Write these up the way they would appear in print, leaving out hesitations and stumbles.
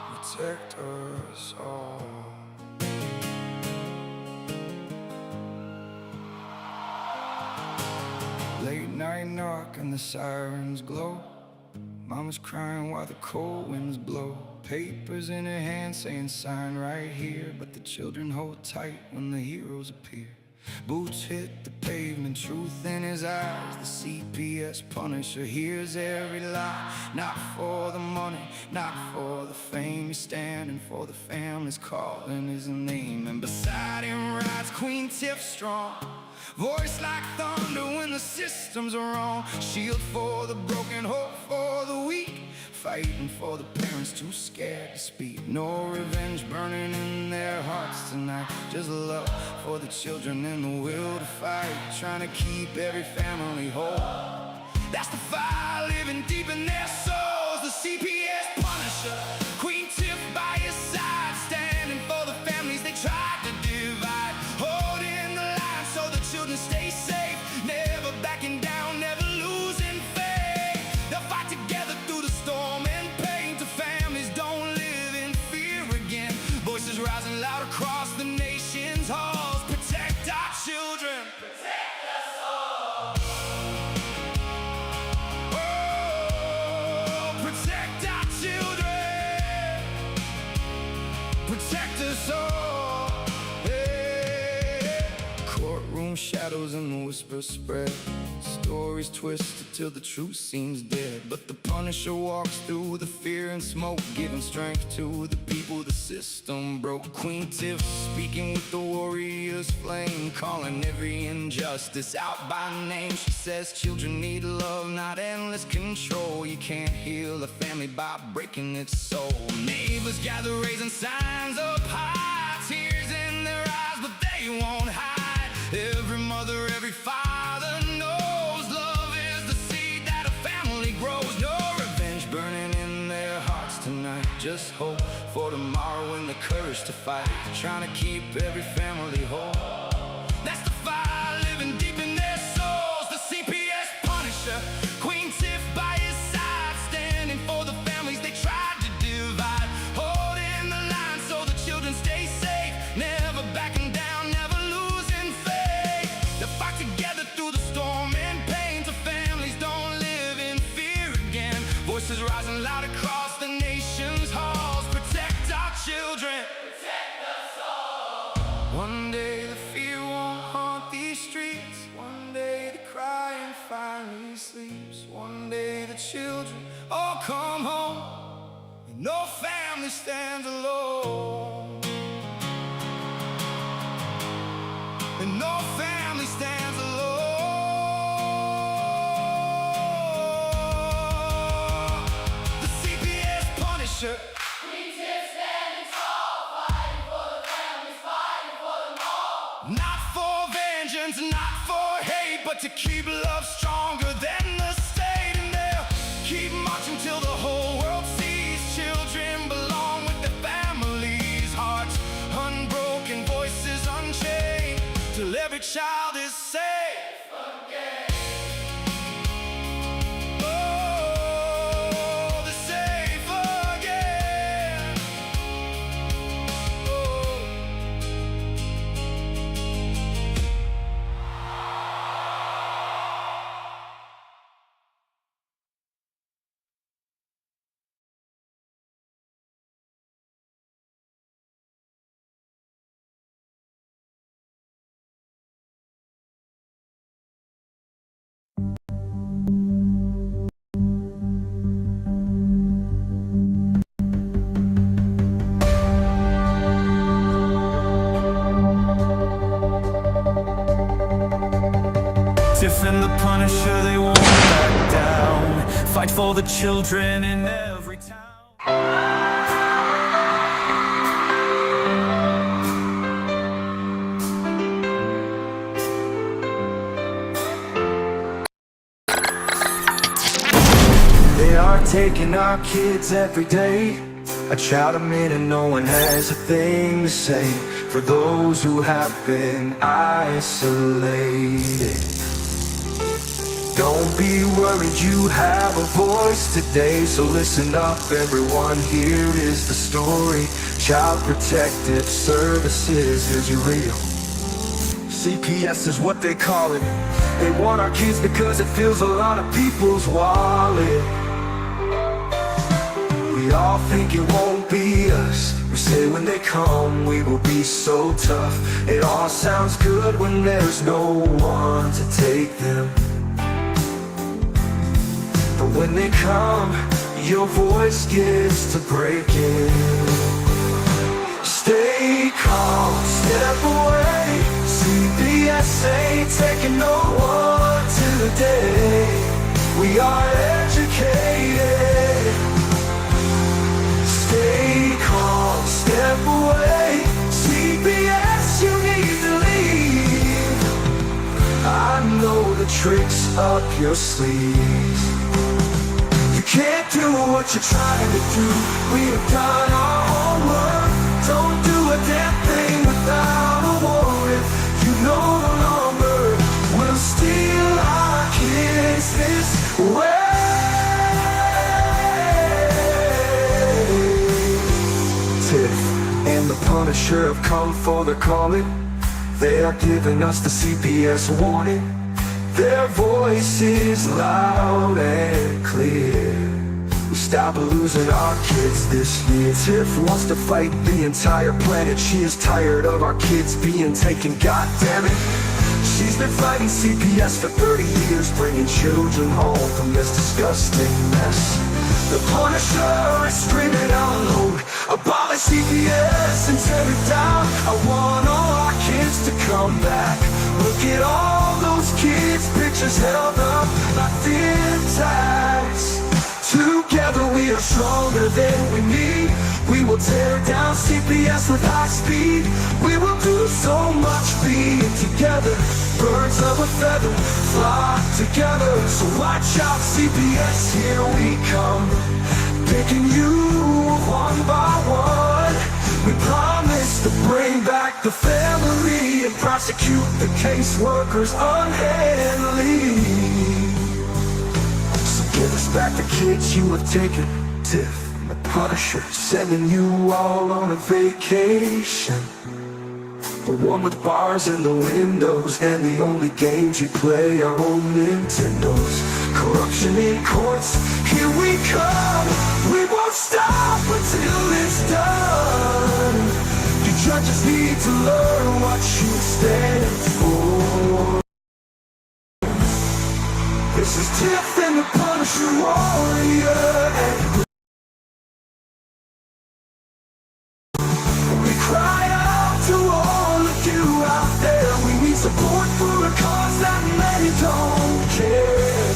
Protect us all. Late night knock and the sirens glow. Mama's crying while the cold winds blow. Papers in her hand saying sign right here, but the children hold tight when the heroes appear. Boots hit the pavement, truth in his eyes. The CPS Punisher hears every lie. Not for the money, not for the fame. He's standing for the families, calling his name. And beside him rides Queen Tiff strong, voice like thunder when the systems are wrong. Shield for the broken, hope for the weak, fighting for the parents too scared to speak. No revenge burning in their hearts tonight, just love for the children and the will to fight, trying to keep every family whole. That's the fire living deep in their souls. The CPS Punisher, Queen Tiff by his side, standing for the families they tried to divide, holding the line so the children stay safe, never backing down, never losing faith. They'll fight together through the storm and pain, till families don't live in fear again. Voices rising loud across the nation's halls. Protect our children, protect us all. Oh, protect our children, protect us all. Hey. Courtroom shadows and the whispers spread, stories twisted till the truth seems dead. But the Punisher walks through the fear and smoke, giving strength to the people the system broke. Queen Tiff speaking with the warrior's flame, calling every injustice out by name. She says children need love, not endless control. You can't heal a family by breaking its soul. Neighbors gather raising signs up high, tears in their eyes but they won't hide. Every mother, every father knows love is the seed that a family grows. No revenge burning in their hearts tonight, just hope for tomorrow and the courage to fight, trying to keep every family whole. That's the fire living deep in their souls. The CPS Punisher, Queen Tiff by his side, standing for the families they tried to divide, holding the line so the children stay safe, never backing down, never losing faith. They'll fight together through the storm and pain, till families don't live in fear again. Voices rising loud across the nation's halls. Protect our children, protect us all. One day the fear won't haunt these streets, one day the crying finally sleeps, one day the children all come home and no family stands alone, and no family stands alone. The CPS Punisher, Queen Tiff standing tall, fighting for the families, fighting for them all. not for vengeance, not for hate, but to keep love stronger than the state. And they'll keep marching till the whole world sees children belong with their families, hearts unbroken, voices unchained, till every child is safe again. Oh, they're safe again. Oh. Tiff and the Punisher, they won't back down. Fight for the children in every town. They are taking our kids every day. A child a minute, no one has a thing to say for those who have been isolated. Don't be worried, you have a voice today. So listen up everyone, here is the story. Child Protective Services is real. CPS is what they call it. They want our kids because it fills a lot of people's wallet. We all think it won't be us. We say when they come we will be so tough. It all sounds good when there's no one to take them. But when they come, your voice gets to breaking. Stay calm, step away. CPS ain't taking no one today. We are educated. Stay calm, step away. CPS, you need to leave. I know the tricks up your sleeves. You can't do what you're trying to do. We have done our homework. Don't do a damn thing without a warrant. You no longer will steal our kids this way. Tiff and the Punisher have come for the calling. They are giving us the CPS warning. Their voice is loud and clear. We stop losing our kids this year. Tiff wants to fight the entire planet. She is tired of our kids being taken, god damn it. She's been fighting CPS for 30 years, bringing children home from this disgusting mess. The Punisher is screaming out loud, abolish CPS and tear it down. I want all our kids to come back. Look at all those kids' pictures held up like thin tags. Together we are stronger than we need. We will tear down CPS with high speed. We will do so much being together. Birds of a feather flock together. So watch out CPS, here we come. Picking you one by one. We promise to bring back the family and prosecute the caseworkers unhandily. So give us back the kids you have taken. Tiff and the Punisher sending you all on a vacation. The one with bars in the windows and the only games you play are on Nintendos. Corruption in courts, here we come. We won't stop until it's done. You judges need to learn what you stand for. This is Tiff and the Punisher warrior. We cry out to all of you out there. We need support for a cause that many don't care.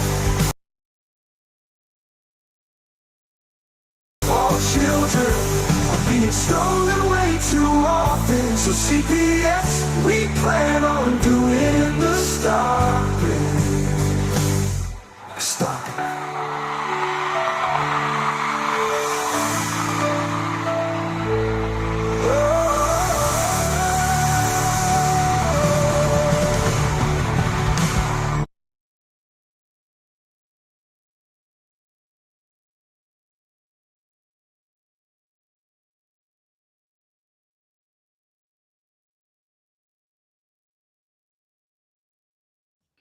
All children are being stolen way too often. So CPS, we plan on doing the stopping. Stop it.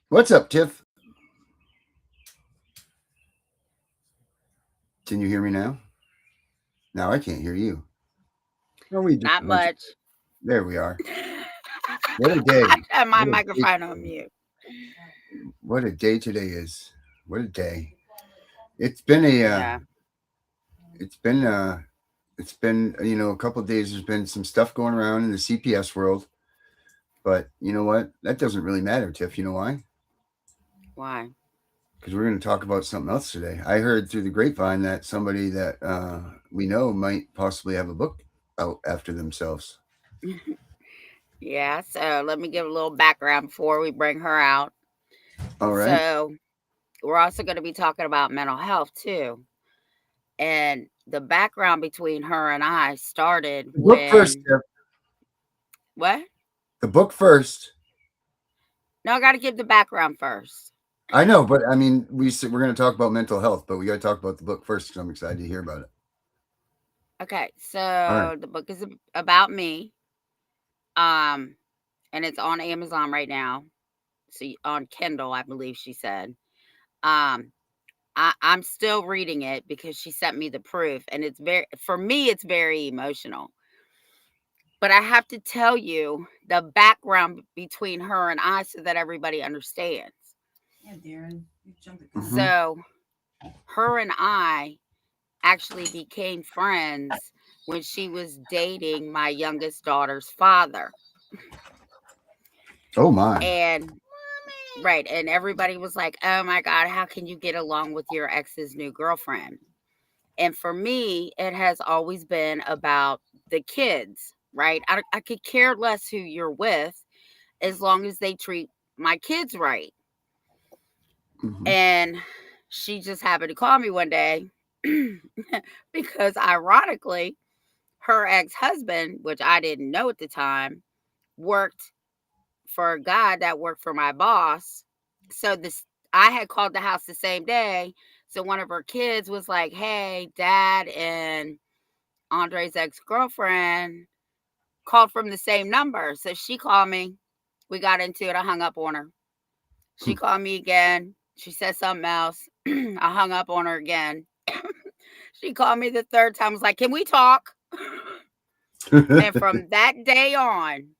What's up, Tiff? Can you hear me now? Now I can't hear you. Are we Not much. There we are. What a day. I have my What a microphone day. on mute. What a day today is. What a day. It's been a Yeah. it's been a couple of days. There's been some stuff going around in the CPS world. But you know what? That doesn't really matter, Tiff. You know why? Why? Because we're going to talk about something else today. I heard through the grapevine that somebody that we know might possibly have a book out after themselves. Yeah, so let me give a little background before we bring her out. All right. So we're also going to be talking about mental health too. And the background between her and I started The book first, when Tiff. what? The book first. No, I got to give the background first. I know, but I mean, we're going to talk about mental health, but we got to talk about the book first because I'm excited to hear about it. Okay, All right. so the book is about me. Um, and it's on Amazon right now. So on Kindle, I believe she said. Um, I'm still reading it because she sent me the proof, and for me, it's very emotional. But I have to tell you the background between her and I so that everybody understands. Yeah, Darren, you jumped the gun. Mhm. So, her and I actually became friends when she was dating my youngest daughter's father. Oh my. And right, and everybody was like, "Oh my god, how can you get along with your ex's new girlfriend?" And for me, it has always been about the kids, right? I could care less who you're with as long as they treat my kids right. Mhm. And she just happened to call me one day because ironically, her ex-husband, which I didn't know at the time, worked for a guy that worked for my boss. So this I had called the house the same day. So one of her kids was like, "Hey, dad and Andre's ex-girlfriend called from the same number." So she called me. We got into it. I hung up on her. She called me again. She said something else. I hung up on her again. She called me the third time. Was like, "Can we talk?" And from that day on,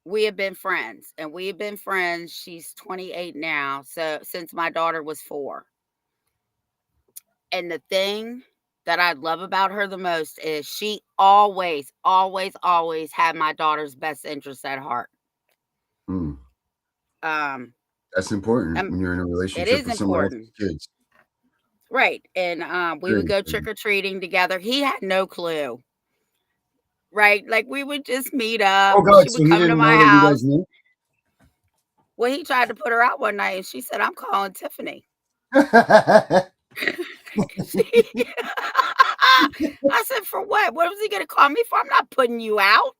we have been friends. And we have been friends. She's 28 now. So since my daughter was 4. And the thing that I love about her the most is she always, always, always had my daughter's best interest at heart. Mm. Um, That's important um, when you're in a it relationship is with someone else's important. kids. Right. And we Very would go important. trick or treating together. He had no clue. Right. Like we would just meet up. Oh God! She So would he come to didn't my know that you guys house. knew. Well, he tried to put her out one night and she said, "I'm calling Tiffany." I said, "For what? What was he going to call me for? I'm not putting you out."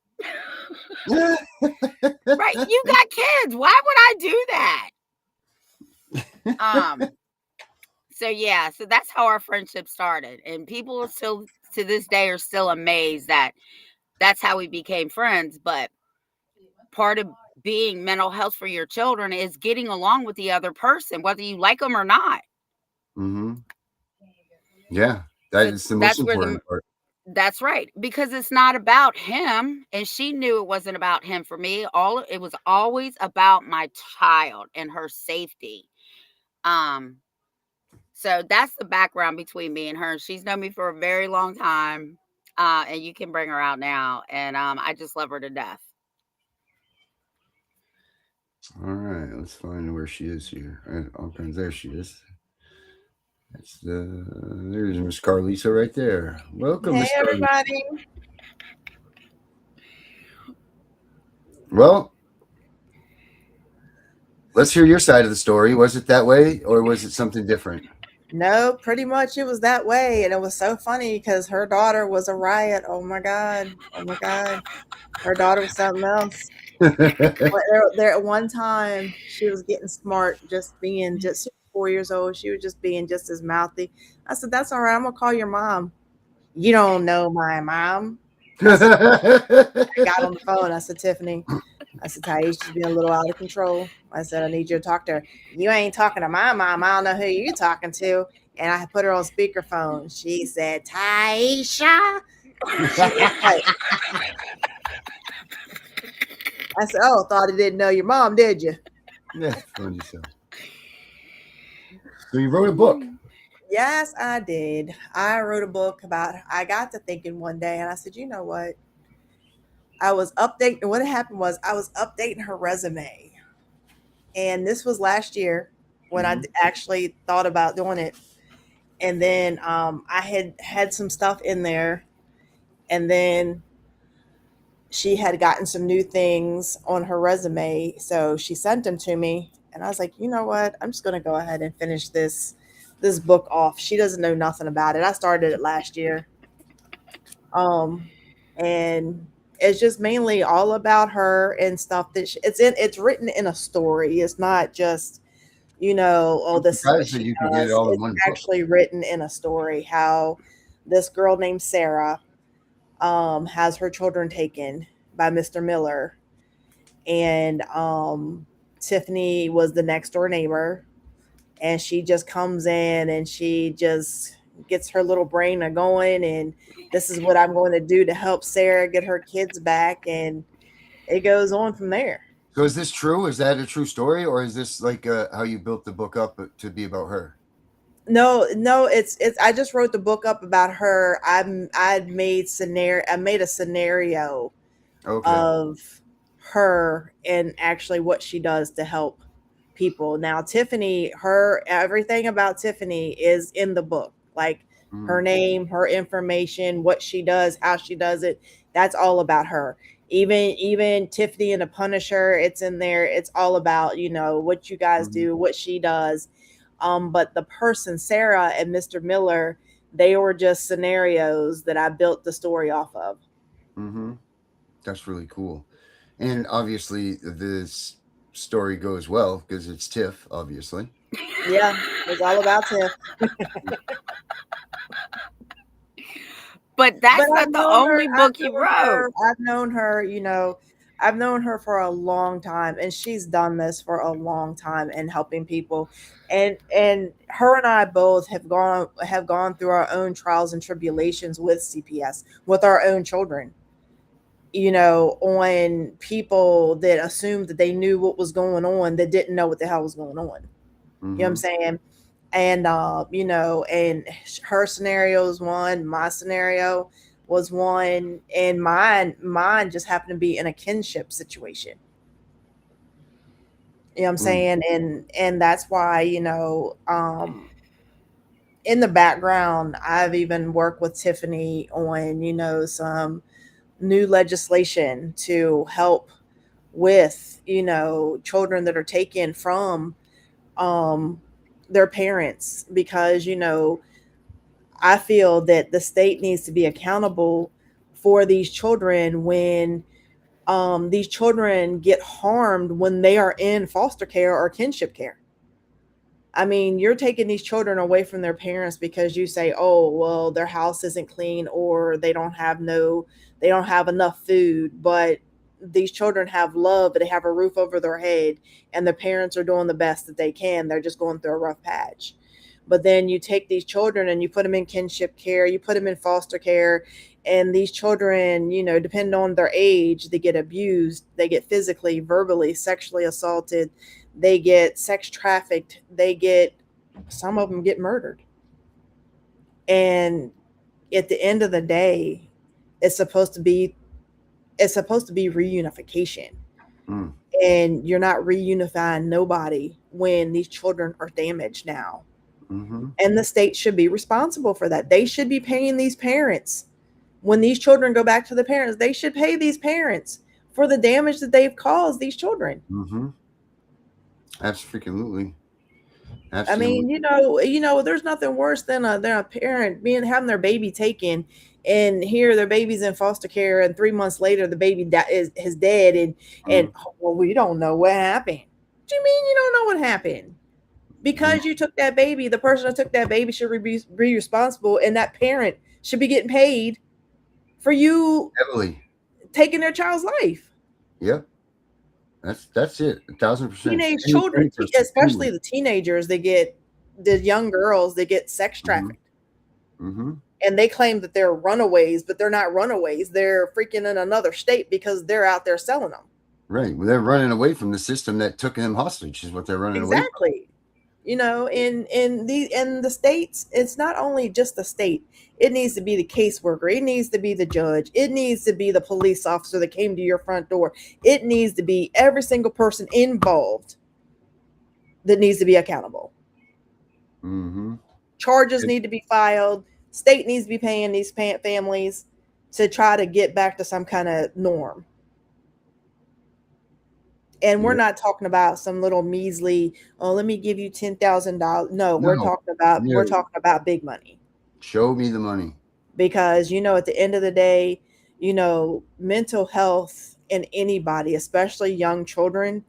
Right. You got kids. Why would I do that? Um, so yeah, so that's how our friendship started. And people are still to this day are still amazed that that's how we became friends. But part of being mental health for your children is getting along with the other person, whether you like them or not. Mm-hmm. Yeah, that So is the most that's where the important part. that's right, because it's not about him, and she knew it wasn't about him for me. All it was always about my child and her safety. Um, so that's the background between me and her. She's known me for a very long time, and you can bring her out now, and I just love her to death. All right, let's find where she is here. Okay, there she is. There's Miss Carlisa right there. Welcome, Hey, Miss Carlisa. everybody. Well, let's hear your side of the story. Was it that way, or was it something different? No, pretty much it was that way. And it was so funny because her daughter was a riot. Oh my God. Oh my God. Her daughter was something else. But there at one time, she was getting smart, just being just she was 4 years old. She was just being just as mouthy. I said, "That's all right. I'm going to call your mom." "You don't know my mom." I said, I got on the phone. I said, "Tiffany," I said, "Taisha's being a little out of control." I said, "I need you to talk to her." "You ain't talking to my mom. I don't know who you talking to." And I put her on speakerphone. She said, "Taisha." She was like, I said, "Oh, thought I didn't know your mom, did you?" Yeah, funny so. So you wrote a book. Yes, I did. I wrote a book about I got to thinking one day and I said, "You know what? I was updating what happened was I was updating her resume. And this was last year when I actually thought about doing it. And then I had some stuff in there, and then she had gotten some new things on her resume, so she sent them to me, and I was like, "You know what? I'm just going to go ahead and finish this book off. She doesn't know nothing about it. I started it last year." And it's just mainly all about her and stuff that it's written in a story. It's not just you know, oh, I'm this is what surprised that she you could get it does. all in It's one book. actually written in a story how this girl named Sarah has her children taken by Mr. Miller, and Tiffany was the next door neighbor, and she just comes in and she just gets her little brain a going, and this is what I'm going to do to help Sarah get her kids back, and it goes on from there. So is this true? Is that a true story, or is this like how you built the book up to be about her? No, it's I just wrote the book up about her. I made a scenario Okay. of her and actually what she does to help people. Now, Tiffany, her everything about Tiffany is in the book. Like her Mhm. name, her information, what she does, how she does it. That's all about her. Even Tiffany and the Punisher, it's in there. It's all about, you know, what you guys Mhm. do, what she does. But the person, Sarah and Mr. Miller, they were just scenarios that I built the story off of. Mhm. That's really cool. And obviously, this story goes well because it's Tiff, obviously. Yeah, it's all about Tiff. But But that's not the only book he wrote. I've known her, you know, I've known her for a long time, and she's done this for a long time and helping people. And her and I both have gone through our own trials and tribulations with CPS, with our own children. You know, on people that assumed that they knew what was going on that didn't know what the hell was going on. You know what I'm Mhm. saying? And you know, and her scenario was one, my scenario was one, and mine just happened to be in a kinship situation. You know what I'm Mm. saying? And that's why, you know, in the background, I've even worked with Tiffany on, you know, some new legislation to help with, you know, children that are taken from um their parents, because, you know, I feel that the state needs to be accountable for these children when these children get harmed when they are in foster care or kinship care. I mean, you're taking these children away from their parents because you say, "Oh, well, their house isn't clean or they don't have enough food." But these children have love, they have a roof over their head, and the parents are doing the best that they can. They're just going through a rough patch. But then you take these children and you put them in kinship care, you put them in foster care, and these children, you know, depending on their age, they get abused, they get physically, verbally, sexually assaulted, they get sex trafficked, they get, some of them get murdered. And at the end of the day, it's supposed to be it's supposed to be reunification. Mm. And you're not reunifying nobody when these children are damaged now. Mhm. And the state should be responsible for that. They should be paying these parents. When these children go back to the parents, they should pay these parents for the damage that they've caused these children. Mhm. Absolutely. I Absolutely. mean, you know, there's nothing worse than a parent being having their baby taken, and here their baby's in foster care, and 3 months later the baby is dead, and Mm. oh, well, we don't know what happened. What do you mean you don't know what happened? Yeah. Because you took that baby, the person that took that baby should be responsible, and that parent should be getting paid for you Heavily. taking their child's life. Yep. That's it. 1,000%. Teenage children, Anything for especially security. the teenagers, they get the young girls, they get sex Mhm. trafficked. Mhm. And they claim that they're runaways, but they're not runaways. They're freaking in another state because they're out there selling them. Right. Well, they're running away from the system that took them hostage. Is what they're running away from. Exactly. You know, in the states, it's not only just the state. It needs to be the caseworker. It needs to be the judge. It needs to be the police officer that came to your front door. It needs to be every single person involved that needs to be accountable. Mhm. Charges need to be filed. State needs to be paying these families to try to get back to some kind of norm. And we're Yep. not talking about some little measly, oh, let me give you $10,000. No, No. we're No. talking about big money. Show me the money. Because, you know, at the end of the day, you know, mental health in anybody, especially young children,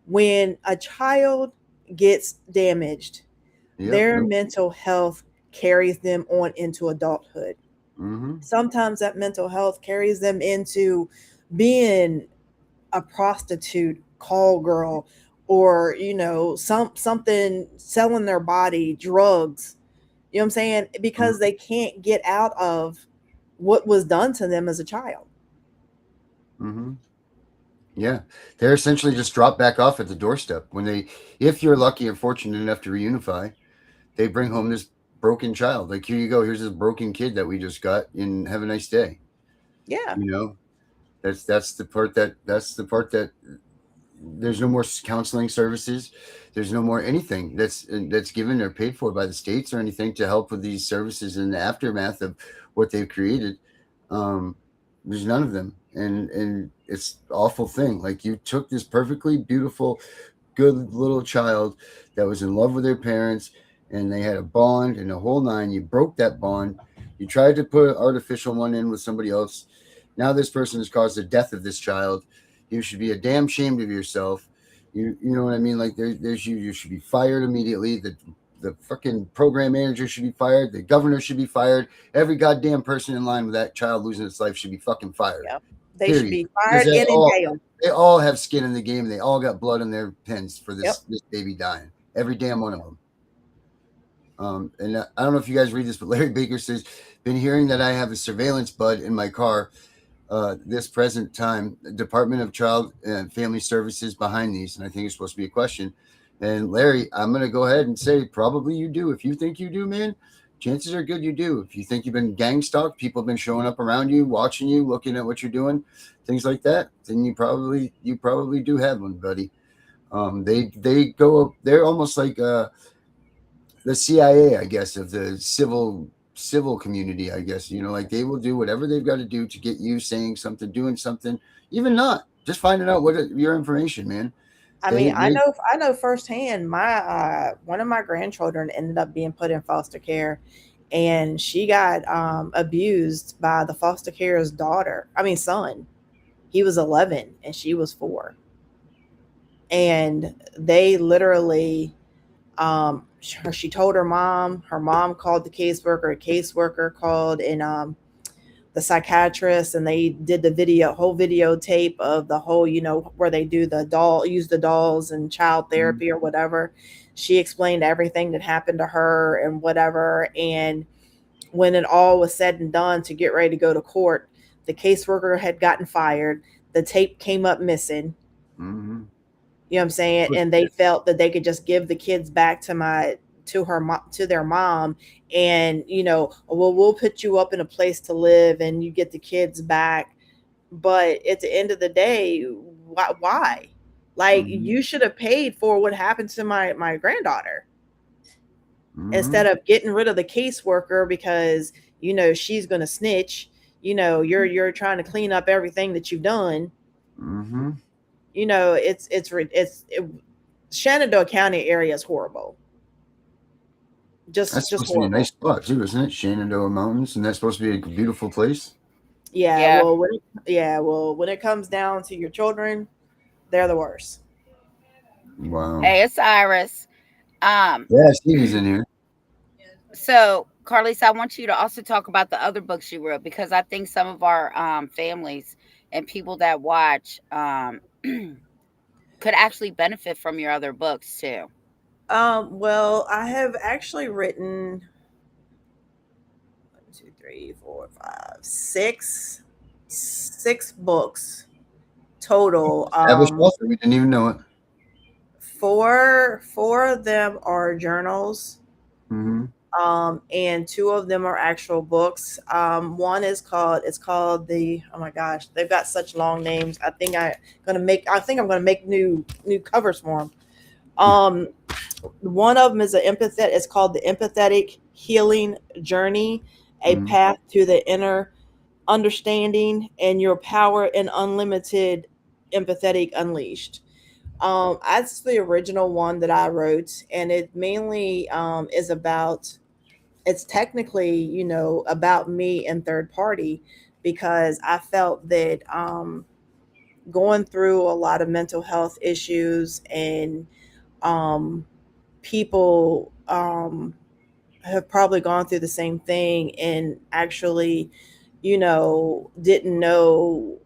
when a child gets damaged, Yep. their mental health carries them on into adulthood. Mm-hmm. Sometimes that mental health carries them into being a prostitute, call girl, or something, selling their body, drugs. You know what I'm saying? Because they can't get out of what was done to them as a child. Mm-hmm. Yeah, they're essentially just drop back off at the doorstep when they, if you're lucky and fortunate enough to reunify, they bring home this broken child. Like, here you go, here's this broken kid that we just got, and have a nice day. Yeah. You know, that's the part that there's no more counseling services. There's no more anything that's given or paid for by the states or anything to help with these services in the aftermath of what they've created. There's none of them, and it's an awful thing. Like, you took this perfectly beautiful, good little child that was in love with their parents, and they had a bond and a whole nine. You broke that bond. You tried to put an artificial one in with somebody else. Now this person has caused the death of this child. You should be a damn ashamed of yourself. You know what I mean? Like, there's you should be fired immediately. The fucking program manager should be fired. The governor should be fired. Every goddamn person in line with that child losing its life should be fucking fired. Yep. They Period. should be Because fired and in jail. they all have skin in the game. They all got blood in their pens for this Yep. this baby dying. Every damn one of them. And I don't know if you guys read this, but Larry Baker says, been hearing that I have a surveillance bud in my car this present time. Department of Child and Family Services behind these, and I think it's supposed to be a question. And Larry, I'm going to go ahead and say probably you do. If you think you do, man, chances are good you do. If you think you've been gang stalked, people have been showing up around you, watching you, looking at what you're doing, things like that, then you probably do have one, buddy. They go up. They're almost like the CIA, I guess, of the civil community, I guess. Like, they will do whatever they've got to do to get you saying something, doing something, even not just finding out your information, man. I mean, I know firsthand. My one of my grandchildren ended up being put in foster care, and she got abused by the foster care's son. He was 11 and she was 4, and they literally, she told her mom. Her mom called the caseworker. A caseworker called, and the psychiatrist, and they did the whole videotape of the whole, where they use the dolls and child therapy or whatever. She explained everything that happened to her and whatever. And when it all was said and done to get ready to go to court, the caseworker had gotten fired. The tape came up missing. Mm-hmm. You know what I'm saying? And they felt that they could just give the kids back to their mom, and we'll put you up in a place to live and you get the kids back. But at the end of the day, why? Like, you should have paid for what happened to my granddaughter, instead of getting rid of the caseworker because she's gonna snitch. You're trying to clean up everything that you've done. It's Shenandoah County area is horrible. That's supposed to be a nice spot too, isn't it? Shenandoah Mountains, and that's supposed to be a beautiful place. Yeah. Well, when it comes down to your children, they're the worst. Wow. Hey, it's Iris. Yeah, Stevie's in here. So, Carlisa, I want you to also talk about the other books you wrote, because I think some of our families and people that watch could actually benefit from your other books too. Well, I have actually written 1, 2, 3, 4, 5, 6 books total. We didn't even know it. 4 of them are journals. And 2 of them are actual books. One is called, oh my gosh, they've got such long names. I think I'm gonna make new covers for them. One of them is it's called The Empathetic Healing Journey, a path to the inner understanding and your power and unlimited empathetic unleashed. That's the original one that I wrote, and it mainly it's technically, about me and third party, because I felt that going through a lot of mental health issues and people have probably gone through the same thing and actually, didn't know,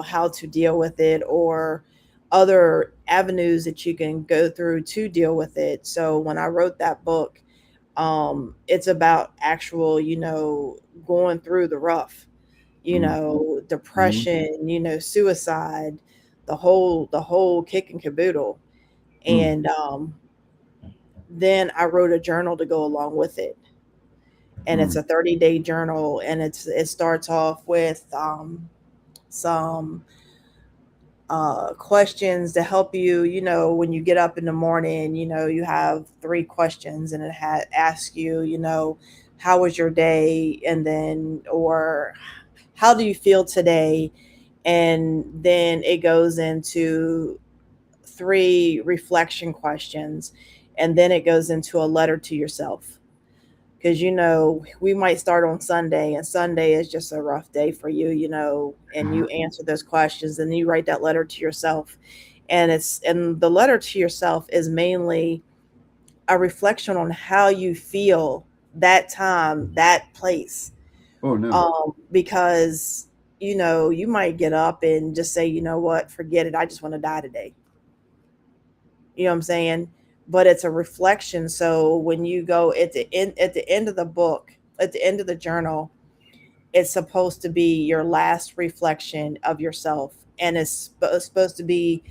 how to deal with it, or other avenues that you can go through to deal with it. So when I wrote that book, it's about actual, going through the rough, Mhm. depression, suicide, the whole kit and caboodle. Mm. And then I wrote a journal to go along with it, and it's Mm. a 30-day journal, and it starts off with some questions to help you. When you get up in the morning, you have three questions, and it asks you, how was your day, and then, or how do you feel today, and then it goes into three reflection questions, and then it goes into a letter to yourself. Because we might start on Sunday, and Sunday is just a rough day for you, and you answer those questions, and you write that letter to yourself. And the letter to yourself is mainly a reflection on how you feel that time, that place. Oh no. Because you might get up and just say, you know what, forget it, I just want to die today. You know what I'm saying? But it's a reflection. So when you go at the end of the book, at the end of the journal, it's supposed to be your last reflection of yourself, and it's supposed to be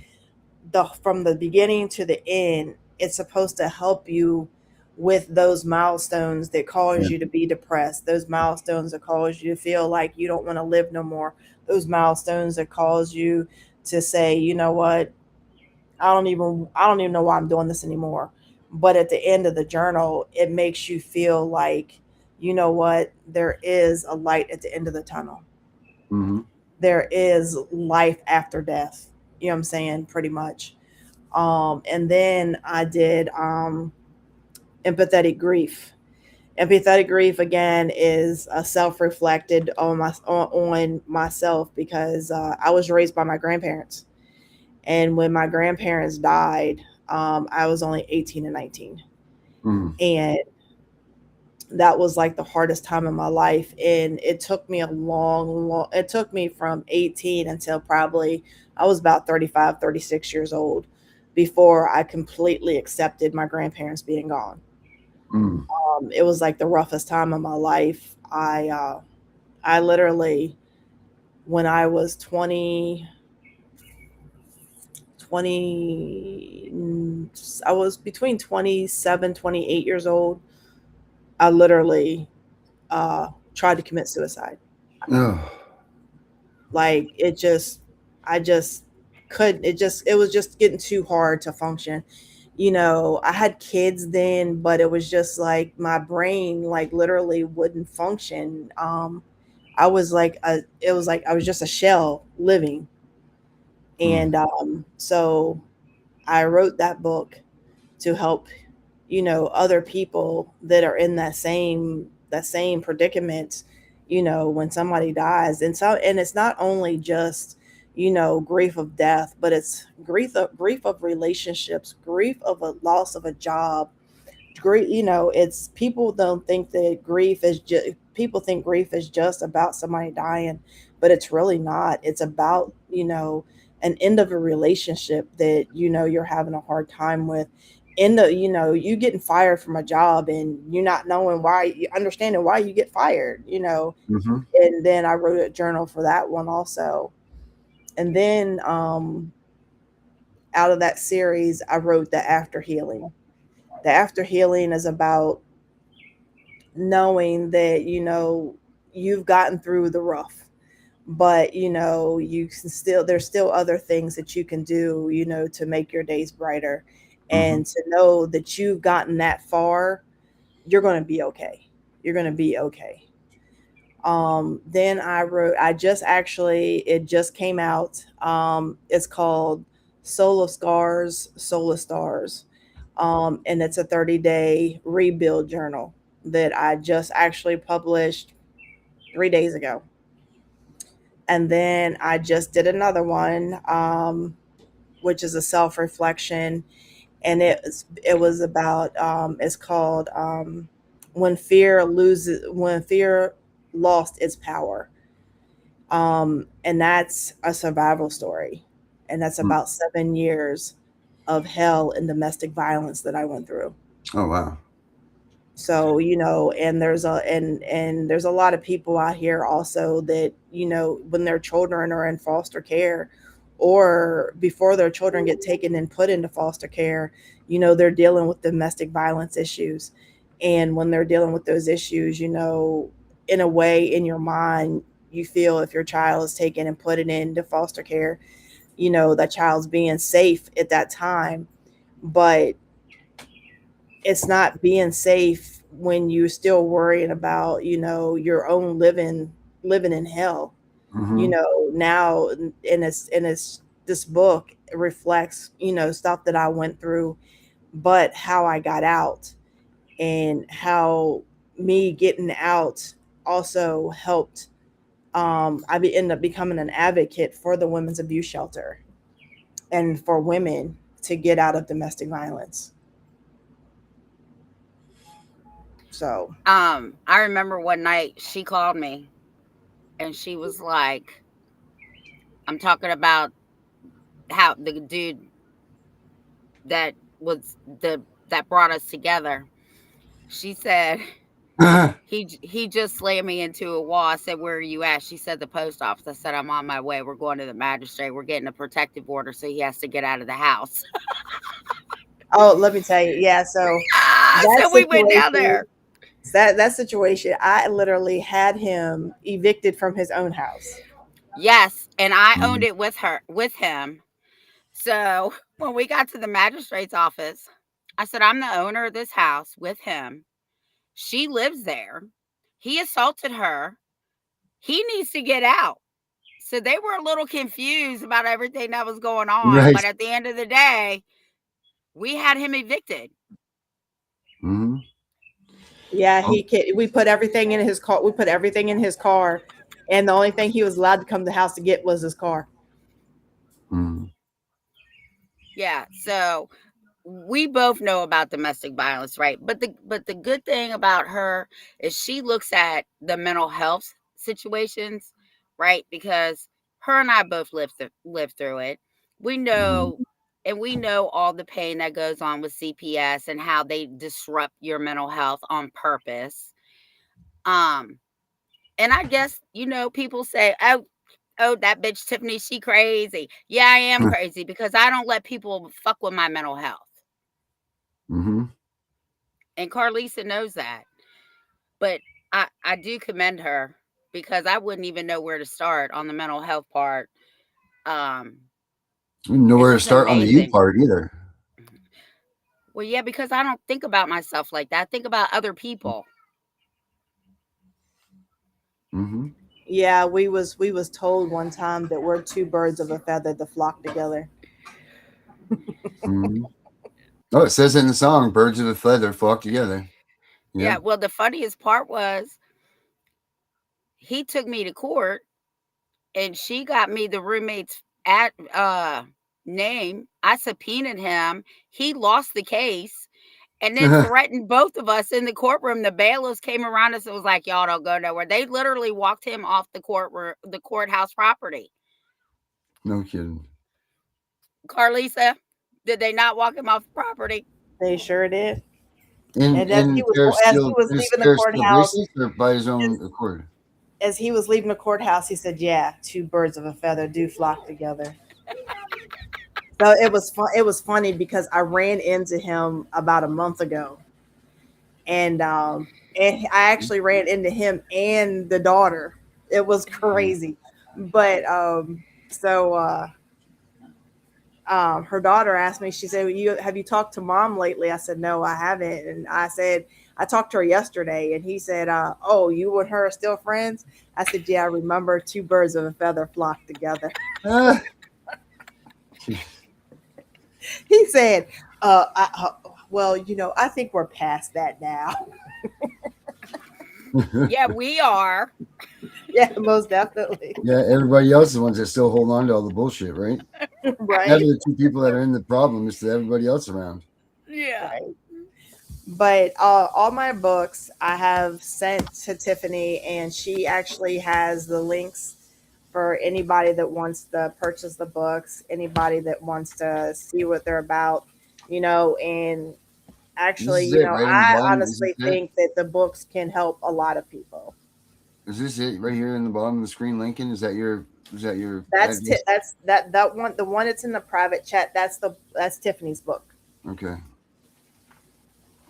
the from the beginning to the end. It's supposed to help you with those milestones that cause Yeah. you to be depressed, those milestones that cause you to feel like you don't want to live no more, those milestones that cause you to say, you know what, I don't even know why I'm doing this anymore. But at the end of the journal, it makes you feel like, you know what, there is a light at the end of the tunnel. Hmm. There is life after death. You know what I'm saying? Pretty much. And then I did empathetic grief. Empathetic grief again is a self-reflected on myself, because I was raised by my grandparents, and when my grandparents died, I was only 18 and 19. Mm. And that was like the hardest time in my life. And it took me it took me from 18 until probably I was about 35, 36 years old before I completely accepted my grandparents being gone. Mm. It was like the roughest time of my life. I literally, when I was 20, I was between 27, 28 years old. I literally tried to commit suicide. Oh. Like, I just couldn't. It was just getting too hard to function. I had kids then, but it was just like my brain, like, literally wouldn't function. It was like I was just a shell living. Mm. And so I wrote that book to help, other people that are in that same predicament, when somebody dies. And it's not only just, grief of death, but it's grief of relationships, grief of a loss of a job. Grief, it's people don't think that grief is just people think grief is just about somebody dying, but it's really not. It's about, an end of a relationship that, you're having a hard time with. You getting fired from a job, and you not knowing why, you understanding why you get fired. Hmm. And then I wrote a journal for that one also. And then out of that series, I wrote the After Healing. The After Healing is about knowing that, you've gotten through the rough, but you can still there's still other things that you can do, to make your days brighter, Hmm. and to know that you've gotten that far. You're going to be okay. You're going to be okay. Then I just actually, it just came out. It's called Soul of Scars, Soul of Stars. And it's a 30-day rebuild journal that I just actually published 3 days ago. And then I just did another one, which is a self reflection. and it was about it's called when fear lost its power. And that's a survival story, and that's Mm. about 7 years of hell and domestic violence that I went through. Oh wow. So, and there's a lot of people out here also that, when their children are in foster care, or before their children get taken and put into foster care, they're dealing with domestic violence issues. And when they're dealing with those issues, in a way, in your mind, you feel if your child is taken and put it into foster care, that child's being safe at that time. But it's not being safe when you're still worrying about, your own living in hell. Mm-hmm. Now, and it's this book reflects, stuff that I went through, but how I got out, and how me getting out also helped. Ended up becoming an advocate for the women's abuse shelter and for women to get out of domestic violence. So, I remember one night she called me and she was like, I'm talking about how the dude that was that brought us together. She said he just slammed me into a wall. I said, "Where are you at?" She said, "The post office." I said, "I'm on my way. We're going to the magistrate. We're getting a protective order, so he has to get out of the house." oh, let me tell you, yeah. So that So we went down situation, there. that situation, I literally had him evicted from his own house. Yes, and I owned Mhm. it with him. So when we got to the magistrate's office, I said, "I'm the owner of this house with him. She lives there. He assaulted her. He needs to get out." So they were a little confused about everything that was going on. Right. But at the end of the day, we had him evicted. Mm-hmm. Yeah, Oh. we put everything in his car. We put everything in his car, and the only thing he was allowed to come to the house to get was his car. Mm-hmm. Yeah. So we both know about domestic violence, right? But the good thing about her is she looks at the mental health situations, right? Because her and I both lived through it. We Mm-hmm. know, and we know all the pain that goes on with CPS and how they disrupt your mental health on purpose. Um, and I guess, people say, "Oh, that bitch Tiffany, she crazy." Yeah, I am crazy because I don't let people fuck with my mental health. Mm-hmm. And Carlisa knows that. But I do commend her because I wouldn't even know where to start on the mental health part. Um, and Nowhere to she's start on the you amazing. part either. Well, yeah, because I don't think about myself like that. I think about other people. Mm-hmm. Yeah, we was told one time that we're two birds of a feather that flock together. Mm-hmm. Oh, it says in the song, "Birds of a feather flock together." Yeah, Yep. well, the funniest part was he took me to court and she got me the roommate's at name. I subpoenaed him. He lost the case and then threatened both of us in the courtroom. The bailiffs came around us and was like, "Y'all don't go nowhere." They literally walked him off the courthouse property. No kidding. Carlisa, did they not walk him off the property? They sure did. And And as he and was there's as he still was there's leaving the there's still courthouse, braces or by his as, own accord. as he was leaving the courthouse, he said, "Yeah, two birds of a feather do flock together." So it was fun. It was funny because I ran into him about a month ago, and I actually ran into him and the daughter. It was crazy, but her daughter asked me. She said, "You have you talked to mom lately?" I said, "No, I haven't." And I said, "I talked to her yesterday," and he said, "Oh, you and her are still friends?" I said, "Yeah, I remember two birds of a feather flock together." Ah. He said, "Well, I think we're past that now." Yeah, we are. Yeah, most definitely. Yeah, everybody else is the ones that still hold on to all the bullshit, right? Never Right. the two people that are in the problem, it's everybody else around. Yeah. Right. But all my books I have sent to Tiffany, and she actually has the links for anybody that wants to purchase the books, anybody that wants to see what they're about, and This actually, is it right in the I bottom. Is honestly this it? think that the books can help a lot of people. Is this it right here in the bottom of the screen, Lincoln? Is that your address? That's that one, the one that's in the private chat. That's Tiffany's book. Okay.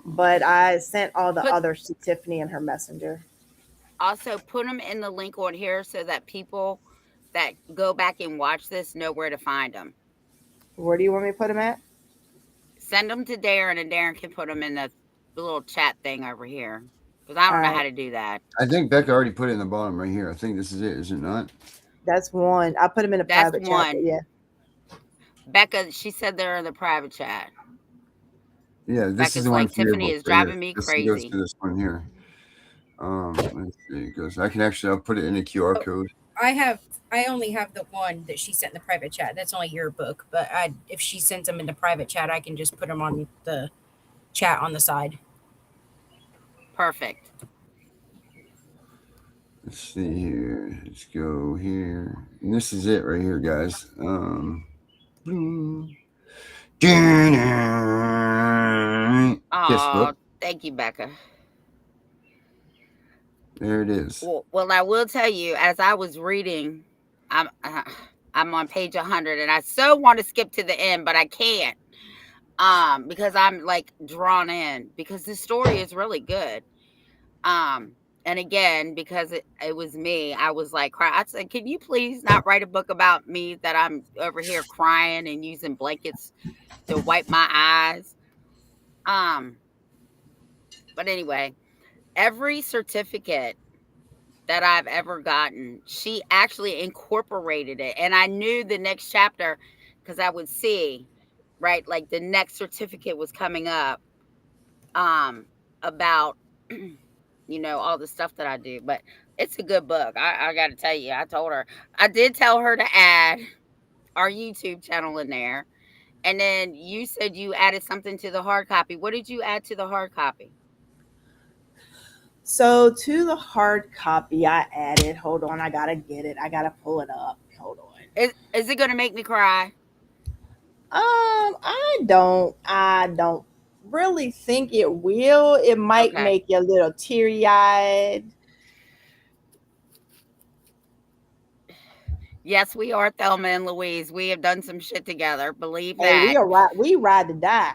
But I sent all the Put others to Tiffany and her messenger. Also put them in the link on here so that people that go back and watch this know where to find them. Where do you want me to put them at? Send them to Darren, and Darren can put them in the little chat thing over here, because I All don't know right, how to do that. I think Becca already put it in the bottom right here. I think this is it. Is it not? that's one. I put them in the That's private chat. But one. yeah, Becca, she said they're in the private chat. Yeah, this is Becca's the one like, for your Tiffany book is right here. driving me This goes crazy. to this one here. Let's see. It goes. I'll put it in a QR code. I only have the one that she sent in the private chat. That's only your book, but if she sends them in the private chat, I can just put them on the chat on the side. Perfect. Let's see here. Let's go here. And this is it right here, guys. Kiss Oh, book. thank you, Becca. There it is. Well, I will tell you, as I was reading, I'm on page 100, and I so want to skip to the end, but I can't, because I'm like drawn in, because the story is really good. And again, because it was me, I was like crying. I said, "Can you please not write a book about me that I'm over here crying and using blankets to wipe my eyes?" But anyway, every certificate that I've ever gotten, she actually incorporated it. And I knew the next chapter, because I would see, right, like the next certificate was coming up, about all the stuff that I do. But it's a good book. I got to tell you, I did tell her to add our YouTube channel in there. And then you said you added something to the hard copy. What did you add to the hard copy? So to the hard copy, I added. Hold on, I gotta get it. I gotta pull it up. Hold on. Is it gonna make me cry? I don't really think it will. It might Okay. make you a little teary eyed. Yes, we are Thelma and Louise. We have done some shit together. Believe Hey, that. we ride to die.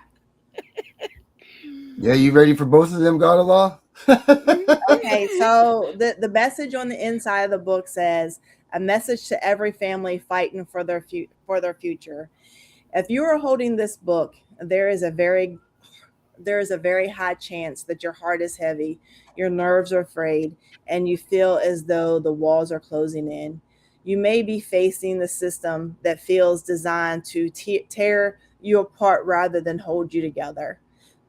Yeah, you ready for both of them, God of Law? Okay, so the message on the inside of the book says, a message to every family fighting for their future. If you are holding this book, there is a very high chance that your heart is heavy, your nerves are frayed, and you feel as though the walls are closing in. You may be facing the system that feels designed to tear you apart rather than hold you together.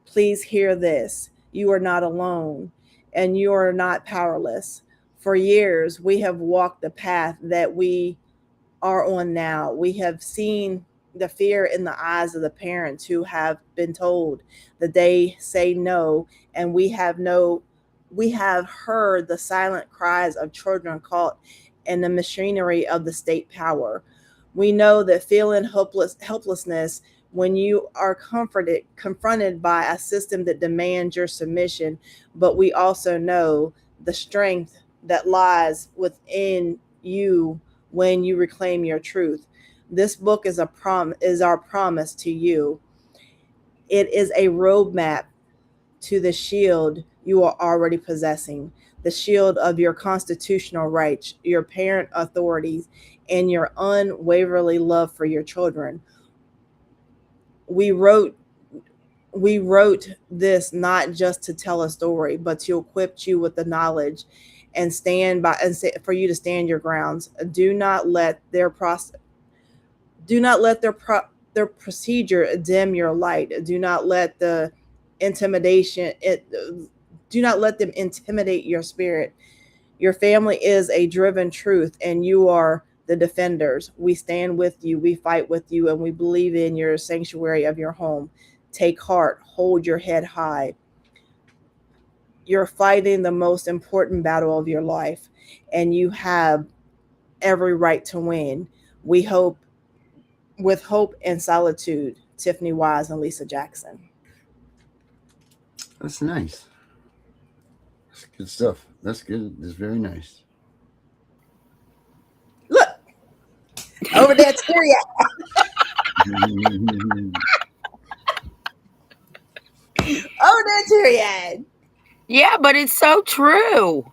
Please hear this. You are not alone, and you are not powerless. For years, we have walked the path that we are on now. We have seen the fear in the eyes of the parents who have been told that they say no, and we have heard the silent cries of children caught in the machinery of the state power. We know that feeling helplessness when you are confronted by a system that demands your submission, but we also know the strength that lies within you when you reclaim your truth. This book is our promise to you. It is a roadmap to the shield you are already possessing, the shield of your constitutional rights, your parent authorities, and your unwaveringly love for your children. We wrote this not just to tell a story, but to equip you with the knowledge and for you to stand your grounds. Do not let their procedure dim your light. Do not let them intimidate your spirit. Your family is a driven truth, and you are the defenders. We stand with you, we fight with you, and we believe in your sanctuary of your home. Take heart, hold your head high. You're fighting the most important battle of your life, and you have every right to win. We hope, with hope and solitude, Tiffany Wise and Lisa Jackson. That's nice. That's good stuff. That's good. That's very nice. Look, over there, teary over there, teary Yeah, but it's so true.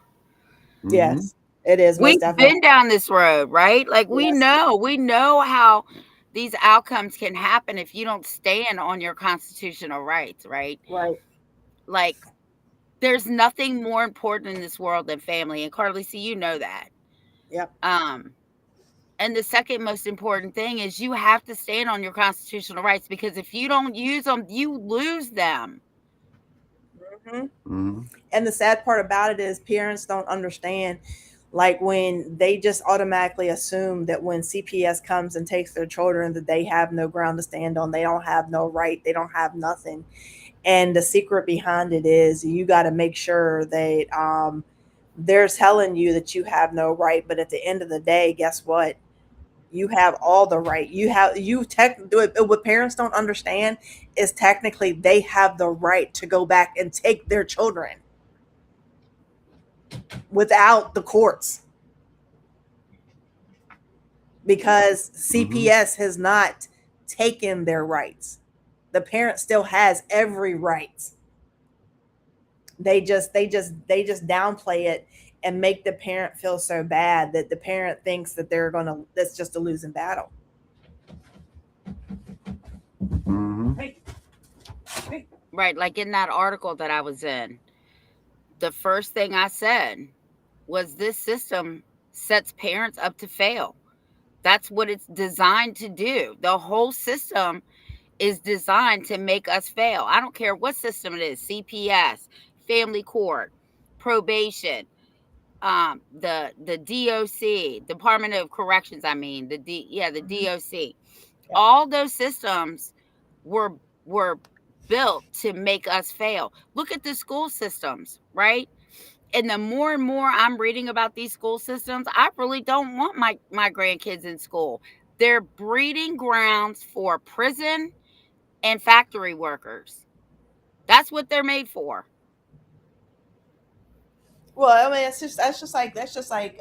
Yes, it is most We've definitely. been down this road, right? Like Yes, we know how these outcomes can happen if you don't stand on your constitutional rights, right? right. Like there's nothing more important in this world than family. And Carly, see, you know that. Yep. And the second most important thing is you have to stand on your constitutional rights, because if you don't use them, you lose them. And the sad part about it is parents don't understand. Like when they just automatically assume that when CPS comes and takes their children, that they have no ground to stand on. They don't have no right. They don't have nothing. And the secret behind it is you got to make sure that they're telling you that you have no right. But at the end of the day, guess what? You have all the right. What parents don't understand is technically they have the right to go back and take their children without the courts, because CPS has not taken their rights. The parent still has every right. They just downplay it and make the parent feel so bad that the parent thinks that that's just a losing battle. Right. Like in that article that I was in, the first thing I said was this system sets parents up to fail. That's what it's designed to do. The whole system is designed to make us fail. I don't care what system it is, CPS, family court, probation, the DOC, Department of Corrections, I mean, the DOC. All those systems were built to make us fail. Look at the school systems, right? And the more and more I'm reading about these school systems, I really don't want my grandkids in school. They're breeding grounds for prison and factory workers. That's what they're made for. Well, I mean, that's just like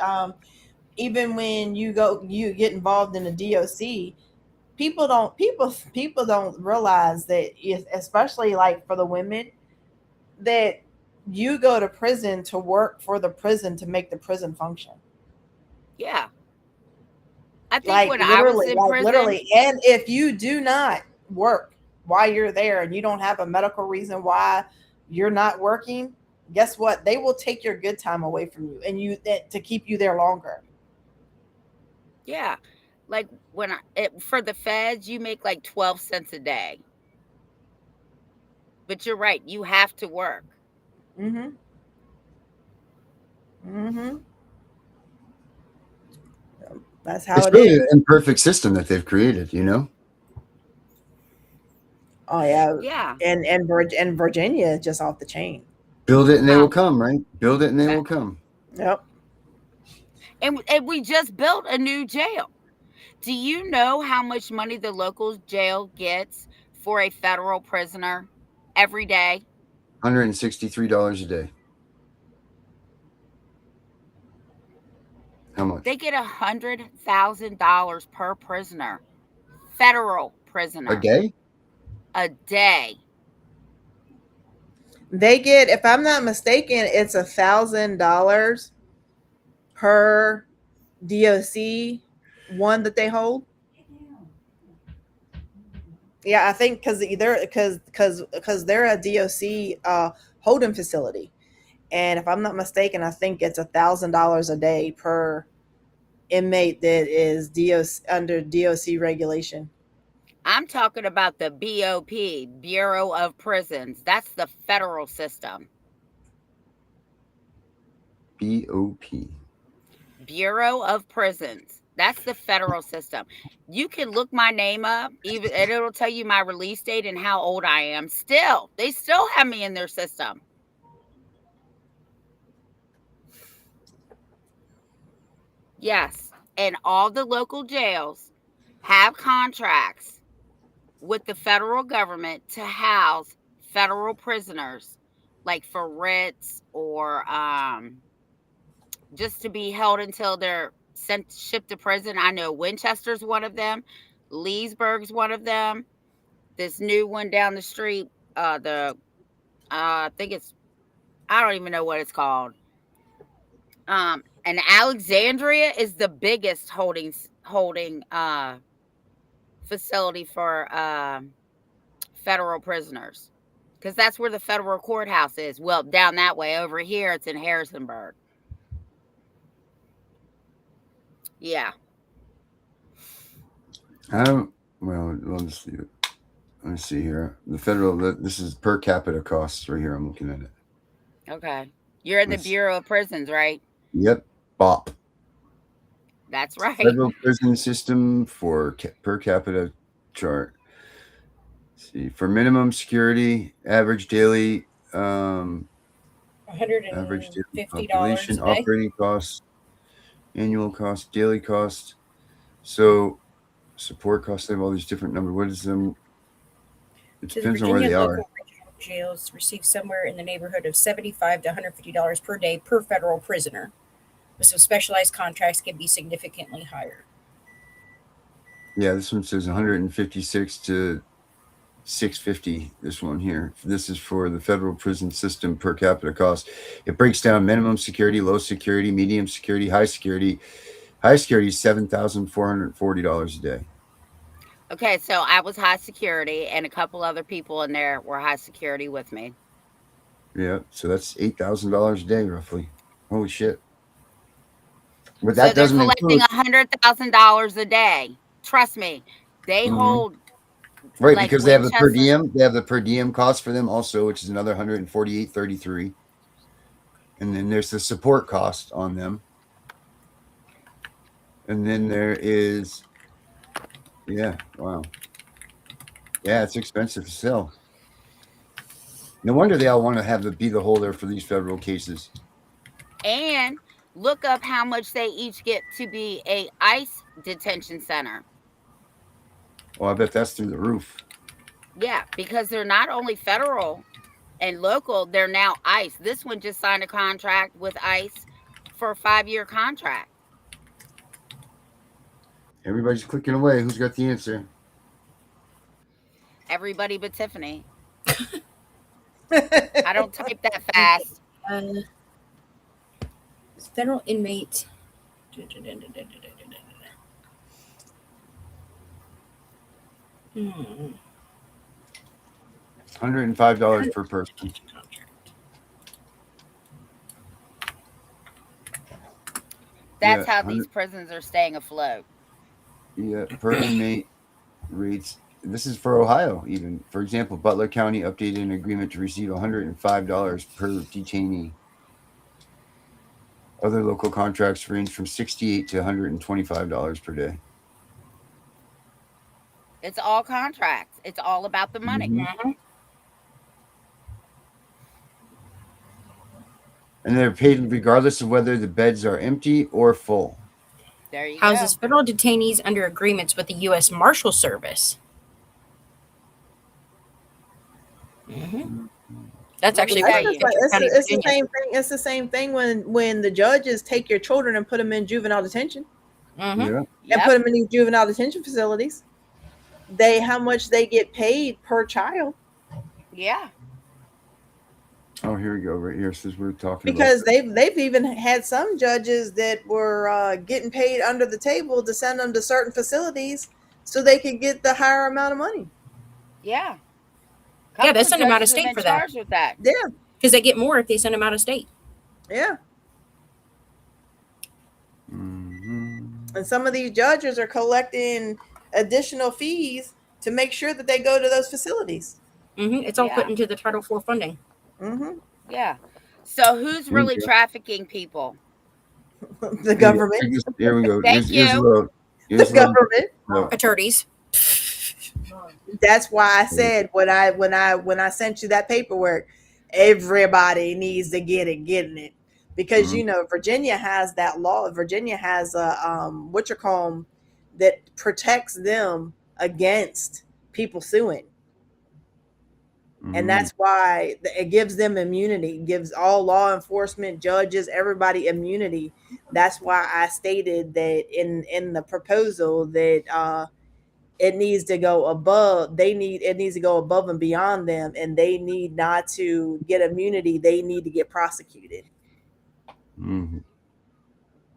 even when you get involved in the DOC, people don't realize that, especially like for the women, that you go to prison to work for the prison to make the prison function. Yeah. I think Like when I was literally, in like prison, literally. And if you do not work while you're there and you don't have a medical reason why you're not working, guess what? They will take your good time away from you and to keep you there longer. yeah, like for the feds, you make like 12 cents a day. But you're right, you have to work. Mm-hmm. Mm-hmm. That's how It's it really is. an imperfect system that they've created, you know? Oh yeah. Yeah. And Virginia is just off the chain. Build it and they will Um, come, right? Build it and they uh, will come. Yep. and we just built a new jail. Do you know how much money the local jail gets for a federal prisoner every day? $163 a day. How much? They get $100,000 per prisoner, federal A prisoner, day? a day. They get, if I'm not mistaken, it's $1,000 per DOC one that they hold. Yeah, I think because they're a DOC holding facility, and if I'm not mistaken, I think it's $1,000 a day per inmate that is DOC under DOC regulation. I'm talking about the BOP, Bureau of Prisons. That's the federal system. BOP. Bureau of Prisons. That's the federal system. You can look my name up, even, and it'll tell you my release date and how old I am. Still, they still have me in their system. Yes, and all the local jails have contracts with the federal government to house federal prisoners, like for writs or just to be held until they're shipped to prison. I know Winchester's one of them, Leesburg's one of them. This new one down the street, I think it's, I don't even know what it's called. And Alexandria is the biggest holding facility for federal prisoners, because that's where the federal courthouse is. Well, down that way. Over here, it's in Harrisonburg. Yeah. I don't. Well, let's see. Let me see here. The federal. This is per capita costs right here. I'm looking at it. Okay. You're in the Bureau of Prisons, right? Yep. BOP. That's right. Federal prison system for per capita chart. Let's see, for minimum security, average daily $150 population, a day. operating costs, annual cost, daily cost. So support costs, they have all these different numbers. What is them? It So the depends on where Virginia they local are. regional jails receive somewhere in the neighborhood of $75 to $150 per day per federal prisoner. With some specialized contracts can be significantly higher. Yeah, this one says 156 to 650. This one here. This is for the federal prison system per capita cost. It breaks down minimum security, low security, medium security, high security. High security is $7,440 a day. Okay, so I was high security, and a couple other people in there were high security with me. Yeah, so that's $8,000 a day, roughly. Holy shit! But So that they're doesn't collecting include $100,000 a day. Trust me, they hold right like because they have the per Winchester. diem. They have the per diem cost for them also, which is another $148.33, and then there's the support cost on them, and then there is, yeah, wow, yeah, it's expensive to sell. No wonder they all want to have the be the holder for these federal cases. And look up how much they each get to be a ICE detention center. Well, I bet that's through the roof. Yeah, because they're not only federal and local, they're now ICE. This one just signed a contract with ICE for a 5-year contract. Everybody's clicking away. Who's got the answer? Everybody but Tiffany. I don't type that fast. Federal inmate. $105 per person. That's Yeah, how these prisons are staying afloat. Yeah, per inmate rates. This is for Ohio, even. For example, Butler County updated an agreement to receive $105 per detainee. Other local contracts range from $68 to $125 per day. It's all contracts. It's all about the money. Mm-hmm. And they're paid regardless of whether the beds are empty or full. There you Houses go. federal detainees under agreements with the U.S. Marshal Service. Mm-hmm. That's actually Let me what tell you. It's the same thing. It's the same thing when the judges take your children and put them in juvenile detention Mm-hmm. Yeah. and Yep. put them in these juvenile detention facilities. How much they get paid per child, Yeah. Oh, here we go. Right here says we're talking because about. they've even had some judges that were getting paid under the table to send them to certain facilities so they could get the higher amount of money. Yeah. Yeah, they Couple send them out of judges have state been for that. charged with that. Yeah, Because they get more if they send them out of state. yeah. Mhm. And some of these judges are collecting additional fees to make sure that they go to those facilities. Mm-hmm. It's all Yeah. put into the Title IV funding. Mm-hmm. Yeah. So who's really Okay. trafficking people? The government. Here we go. Thank Here's a you. little. The Here's a little. government. No. Attorneys. That's why I said when I sent you that paperwork, everybody needs to getting it, because Mhm. Virginia has that law. Virginia has a what you call 'em, that protects them against people suing. And that's why it gives them immunity, gives all law enforcement, judges, everybody immunity. That's why I stated that in the proposal that it needs to go above. It needs to go above and beyond them, and they need not to get immunity. They need to get prosecuted. Mhm.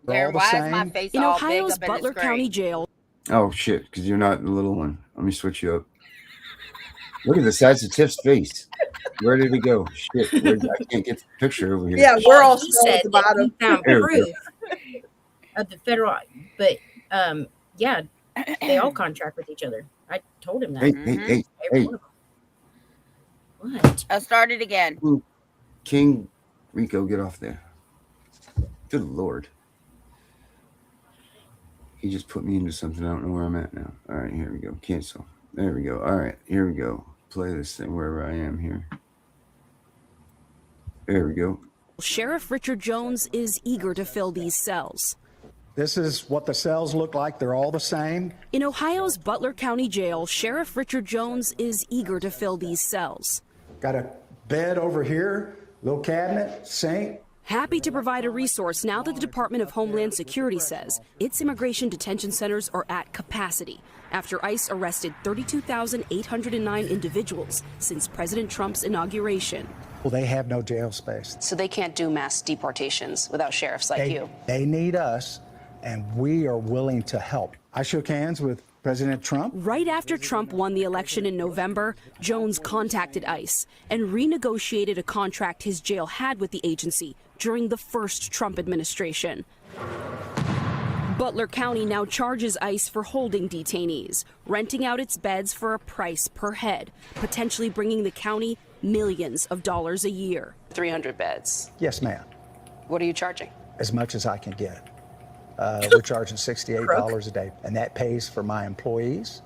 Aaron, why is my face In all Ohio's big up Butler in the County screen? Jail, Oh shit! Because you're not the little one. Let me switch you up. Look at the size of Tiff's face. Where did it go? Shit! I can't get the picture over here. Yeah, we're all He small at said the that bottom. he found There we go. proof of the federal, but yeah, they all contract with each other. I told him that. Hey! Every one of them. What? I'll start it again. King Rico, get off there. Good Lord. He just put me into something. I don't know where I'm at now. All right, here we go. Cancel. There we go. All right, here we go. Play this thing wherever I am here. There we go. Sheriff Richard Jones is eager to fill these cells. This is what the cells look like. They're all the same. In Ohio's Butler County Jail, Sheriff Richard Jones is eager to fill these cells. Got a bed over here, little cabinet, sink. Happy to provide a resource now that the Department of Homeland Security says its immigration detention centers are at capacity after ICE arrested 32,809 individuals since President Trump's inauguration. Well, they have no jail space. So they can't do mass deportations without sheriffs like you. They need us, and we are willing to help. I shook hands with President Trump. Right after Trump won the election in November, Jones contacted ICE and renegotiated a contract his jail had with the agency during the first Trump administration. Butler County now charges ICE for holding detainees, renting out its beds for a price per head, potentially bringing the county millions of dollars a year. 300 beds. Yes, ma'am. What are you charging? As much as I can get. We're charging $68 a day, and that pays for my employees,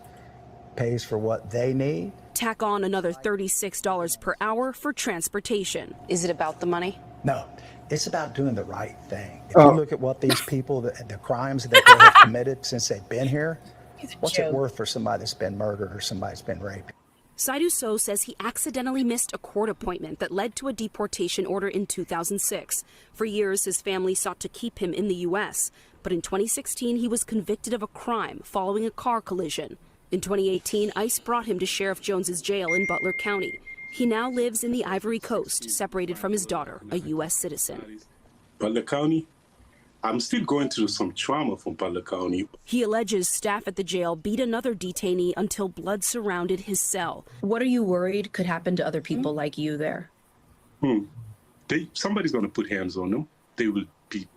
pays for what they need. Tack on another $36 per hour for transportation. Is it about the money? No, it's about doing the right thing. If you look at what these people, the crimes that they have committed since they've been here, what's it worth for somebody that's been murdered or somebody that's been raped? Saidu So says he accidentally missed a court appointment that led to a deportation order in 2006. For years, his family sought to keep him in the U.S., but in 2016, he was convicted of a crime following a car collision. In 2018, ICE brought him to Sheriff Jones's jail in Butler County. He now lives in the Ivory Coast, separated from his daughter, a U.S. citizen. Butler County, I'm still going through some trauma from Butler County. He alleges staff at the jail beat another detainee until blood surrounded his cell. What are you worried could happen to other people like you there? Somebody's going to put hands on them. They will be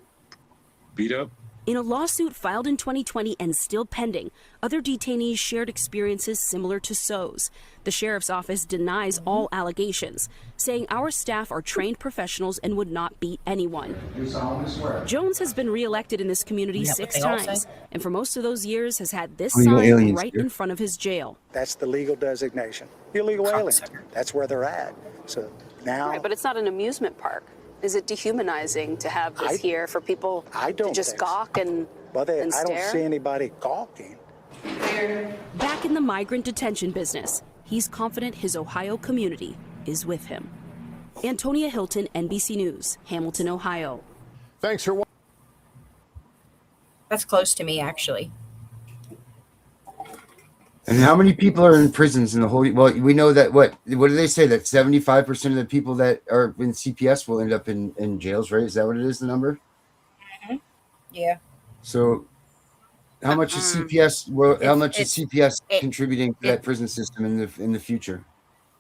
beat up. In a lawsuit filed in 2020 and still pending, other detainees shared experiences similar to So's. The sheriff's office denies all allegations, saying our staff are trained professionals and would not beat anyone. Jones has been reelected in this community 6 times, and for most of those years has had this sign right in front of his jail. That's the legal designation. Illegal alien. That's where they're at. So now. Right, but it's not an amusement park. Is it dehumanizing to have this here for people to just gawk and stare? I don't see anybody gawking. Back in the migrant detention business, he's confident his Ohio community is with him. Antonia Hilton, NBC News, Hamilton, Ohio. Thanks for watching. That's close to me, actually. And how many people are in prisons in the whole? Well, we know that what do they say, that 75% of the people that are in CPS will end up in jails, right? Is that what it is, the number? Yeah. So, how much is CPS? Well, how much is CPS contributing to that prison system in the future?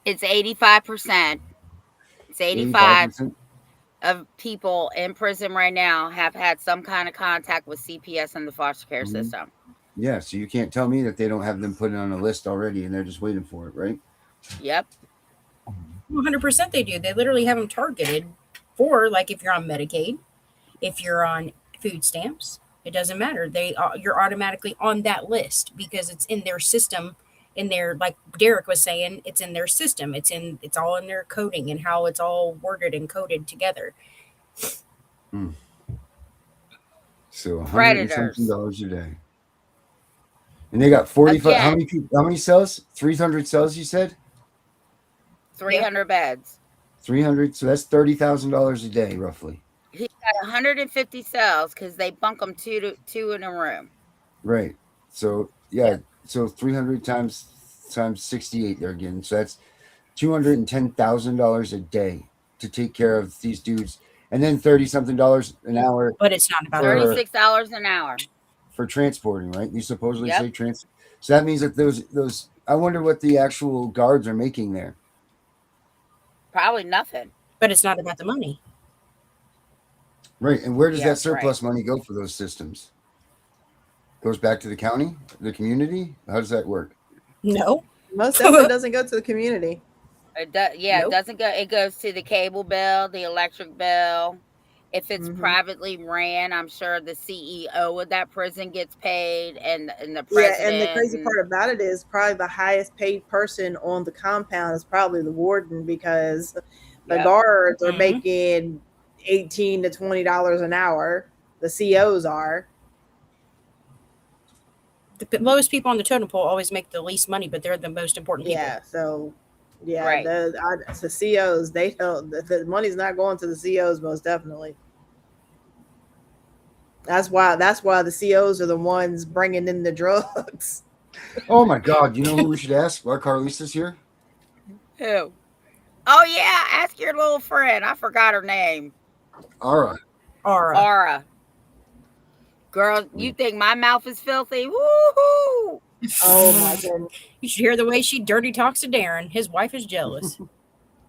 It's 85%. It's 85% of people in prison right now have had some kind of contact with CPS and the foster care system. Yeah, so you can't tell me that they don't have them put on a list already and they're just waiting for it, right? Yep. 100% they do. They literally have them targeted for, like, if you're on Medicaid, if you're on Food stamps. It doesn't matter. You're automatically on that list because it's in their system. In their, like Derek was saying, it's in their system. It's all in their coding and how it's all worded and coded together. So Predators. $100 a day. And they got 45. How many cells? 300 cells, you said? 300 beds. 300. So that's $30,000 a day, roughly. He got 150 cells because they bunk them two in a room. Right. So yeah. So 300 times 68 they're getting. So that's $210,000 a day to take care of these dudes, and then $30-something an hour. But it's not about $36 an hour for transporting, right? You supposedly say transport. So that means that those. I wonder what the actual guards are making there. Probably nothing. But it's not about the money. Right. And where does that surplus money go for those systems? Goes back to the county, the community? How does that work? No. Most definitely doesn't go to the community. It does, It doesn't go. It goes to the cable bill, the electric bill. If it's privately ran, I'm sure the CEO of that prison gets paid, and the president. Yeah, and the crazy part about it is probably the highest paid person on the compound is probably the warden, because the guards are making $18 to $20 an hour. The COs are. The lowest people on the totem pole always make the least money, but they're the most important people. Yeah, so the COs, they don't. The money's not going to the COs, most definitely. That's why the COs are the ones bringing in the drugs. Oh my God! You know who we should ask? Why Carlisa's here? Who? Oh yeah, ask your little friend. I forgot her name. Aura. Girl, you think my mouth is filthy? Woohoo! Oh my goodness! You should hear the way she dirty talks to Darren. His wife is jealous.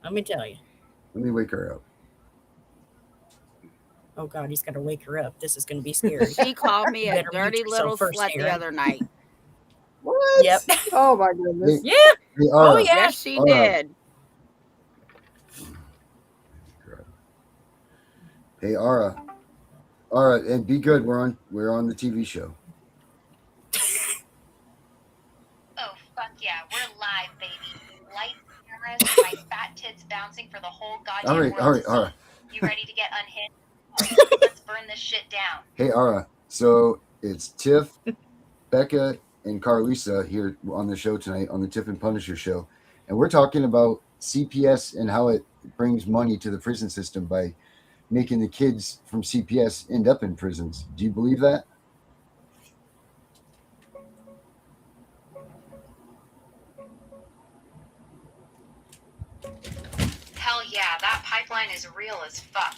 Let me tell you. Let me wake her up. Oh God, he's got to wake her up. This is going to be scary. She called me a dirty little slut the other night. What? Yep. Oh my goodness. Yeah. Hey, Aura. Oh yeah. Yes, she did. Hey, Aura. Aura, and be good. We're on the TV show. Oh fuck yeah, we're live, baby. Lights, cameras, my fat tits bouncing for the whole goddamn world. All right, Aura. You ready to get unhinged? Let's burn this shit down. Hey, Aura. So it's Tiff, Becca, and Carlisa here on the show tonight on the Tiff and Punisher show, and we're talking about CPS and how it brings money to the prison system by making the kids from CPS end up in prisons. Do you believe that? Hell yeah, that pipeline is real as fuck.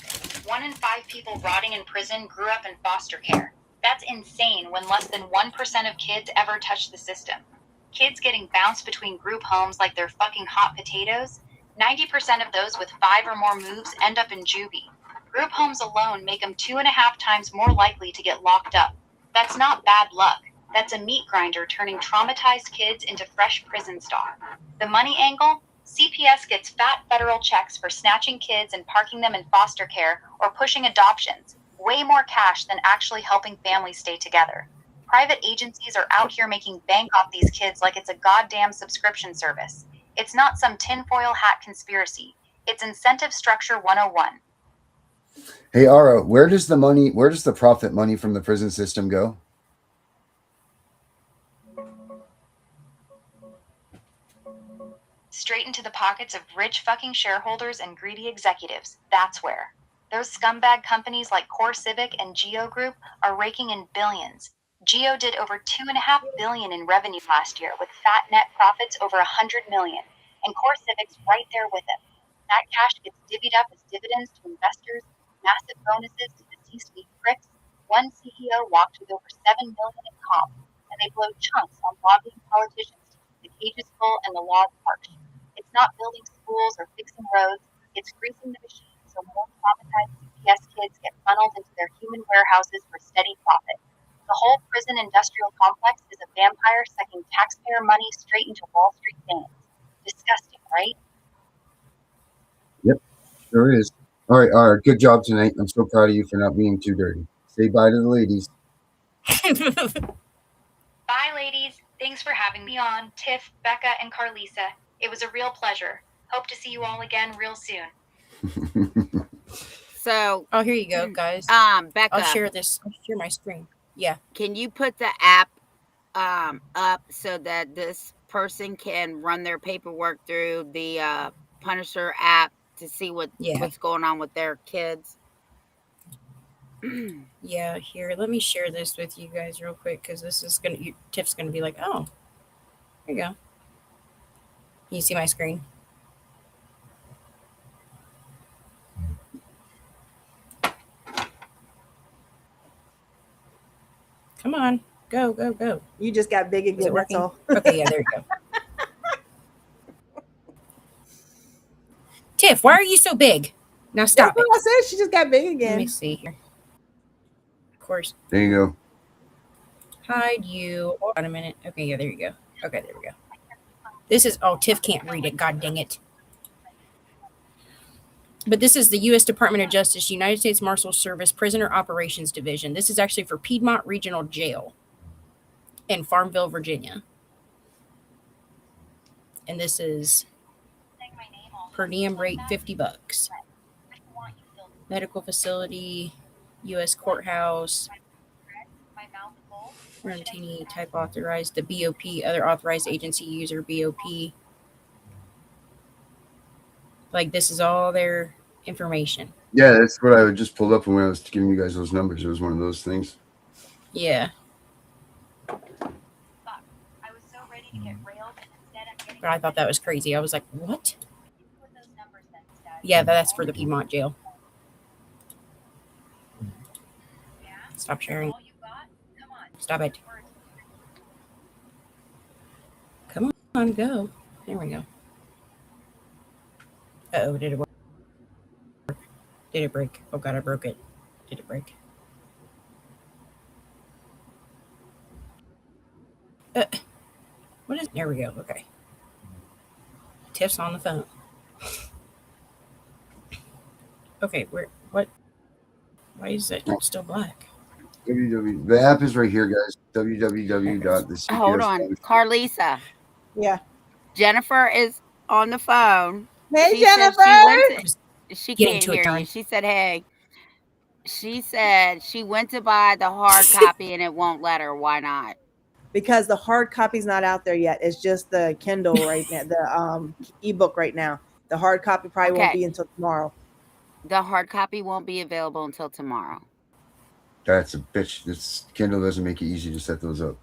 1 in 5 people rotting in prison grew up in foster care. That's insane when less than 1% of kids ever touch the system. Kids getting bounced between group homes like they're fucking hot potatoes. 90% of those with 5 or more moves end up in juvie. Group homes alone make them 2.5 times more likely to get locked up. That's not bad luck. That's a meat grinder turning traumatized kids into fresh prison stock. The money angle? CPS gets fat federal checks for snatching kids and parking them in foster care or pushing adoptions. Way more cash than actually helping families stay together. Private agencies are out here making bank off these kids like it's a goddamn subscription service. It's not some tinfoil hat conspiracy. It's incentive structure 101. Hey, Aura, where does the profit money from the prison system go? Straight into the pockets of rich fucking shareholders and greedy executives. That's where. Those scumbag companies like Core Civic and Geo Group are raking in billions. Geo did over $2.5 billion in revenue last year with fat net profits over $100 million. And Core Civic's right there with it. That cash gets divvied up as dividends to investors, massive bonuses to the C-suite pricks. One CEO walked with over $7 million in comp, and they blow chunks on lobbying politicians to keep the cages full and the laws harsh. It's not building schools or fixing roads, it's greasing the machine so more traumatized CPS kids get funneled into their human warehouses for steady profit. The whole prison industrial complex is a vampire sucking taxpayer money straight into Wall Street veins. Disgusting, right? Yep, sure is. All right, good job tonight. I'm so proud of you for not being too dirty. Say bye to the ladies. Bye, ladies. Thanks for having me on, Tiff, Becca, and Carlisa. It was a real pleasure. Hope to see you all again real soon. So, oh, here you go, guys. Becca, I'll share this. I'll share my screen. Yeah. Can you put the app up so that this person can run their paperwork through the Punisher app to see what's going on with their kids? Yeah, here, let me share this with you guys real quick because this is gonna Tiff's gonna be like, oh, here you go. Can you see my screen? Come on, go, go, go. You just got big again. That's all. Okay, yeah, there you go. Tiff, why are you so big? Now stop That's what I said. She just got big again. Let me see here. Of course. There you go. Hide you. Hold on a minute. Okay, yeah, there you go. Okay, there we go. This is, oh, Tiff can't read it. God dang it. But this is the U.S. Department of Justice, United States Marshal Service Prisoner Operations Division. This is actually for Piedmont Regional Jail in Farmville, Virginia. And this is per diem rate $50. Medical facility, U.S. courthouse, Martini type authorized, the BOP, other authorized agency user, BOP. Like, this is all their information. Yeah, that's what I just pulled up when I was giving you guys those numbers. It was one of those things. Yeah. But I thought that was crazy. I was like, what? Yeah, that's for the Piedmont jail. Stop sharing. Stop it. Come on, go. There we go. Uh-oh, did it work? Did it break? Oh, God, I broke it. Did it break? What is... There we go. Okay. Tiff's on the phone. Okay, where... What? Why is it still black? The app is right here, guys. www.the. Hold on. Carlisa. Yeah. Jennifer is on the phone. Hey, she Jennifer. She can't hear you. She said, hey. She said she went to buy the hard copy and it won't let her. Why not? Because the hard copy's not out there yet. It's just the Kindle right now, the ebook right now. The hard copy probably won't be until tomorrow. The hard copy won't be available until tomorrow. That's a bitch. This Kindle doesn't make it easy to set those up.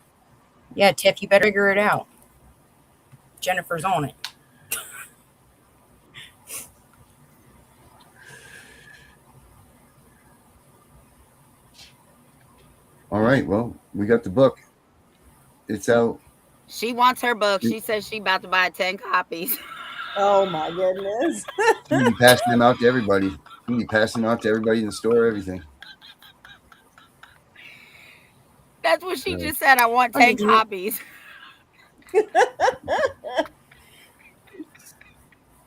Yeah, Tiff, you better figure it out. Jennifer's on it. All right. Well, we got the book. It's out. She wants her book. She says she's about to buy 10 copies. Oh, my goodness. You'll be passing them out to everybody. You'll be passing them out to everybody in the store, everything. That's what she just said. I want 10 copies.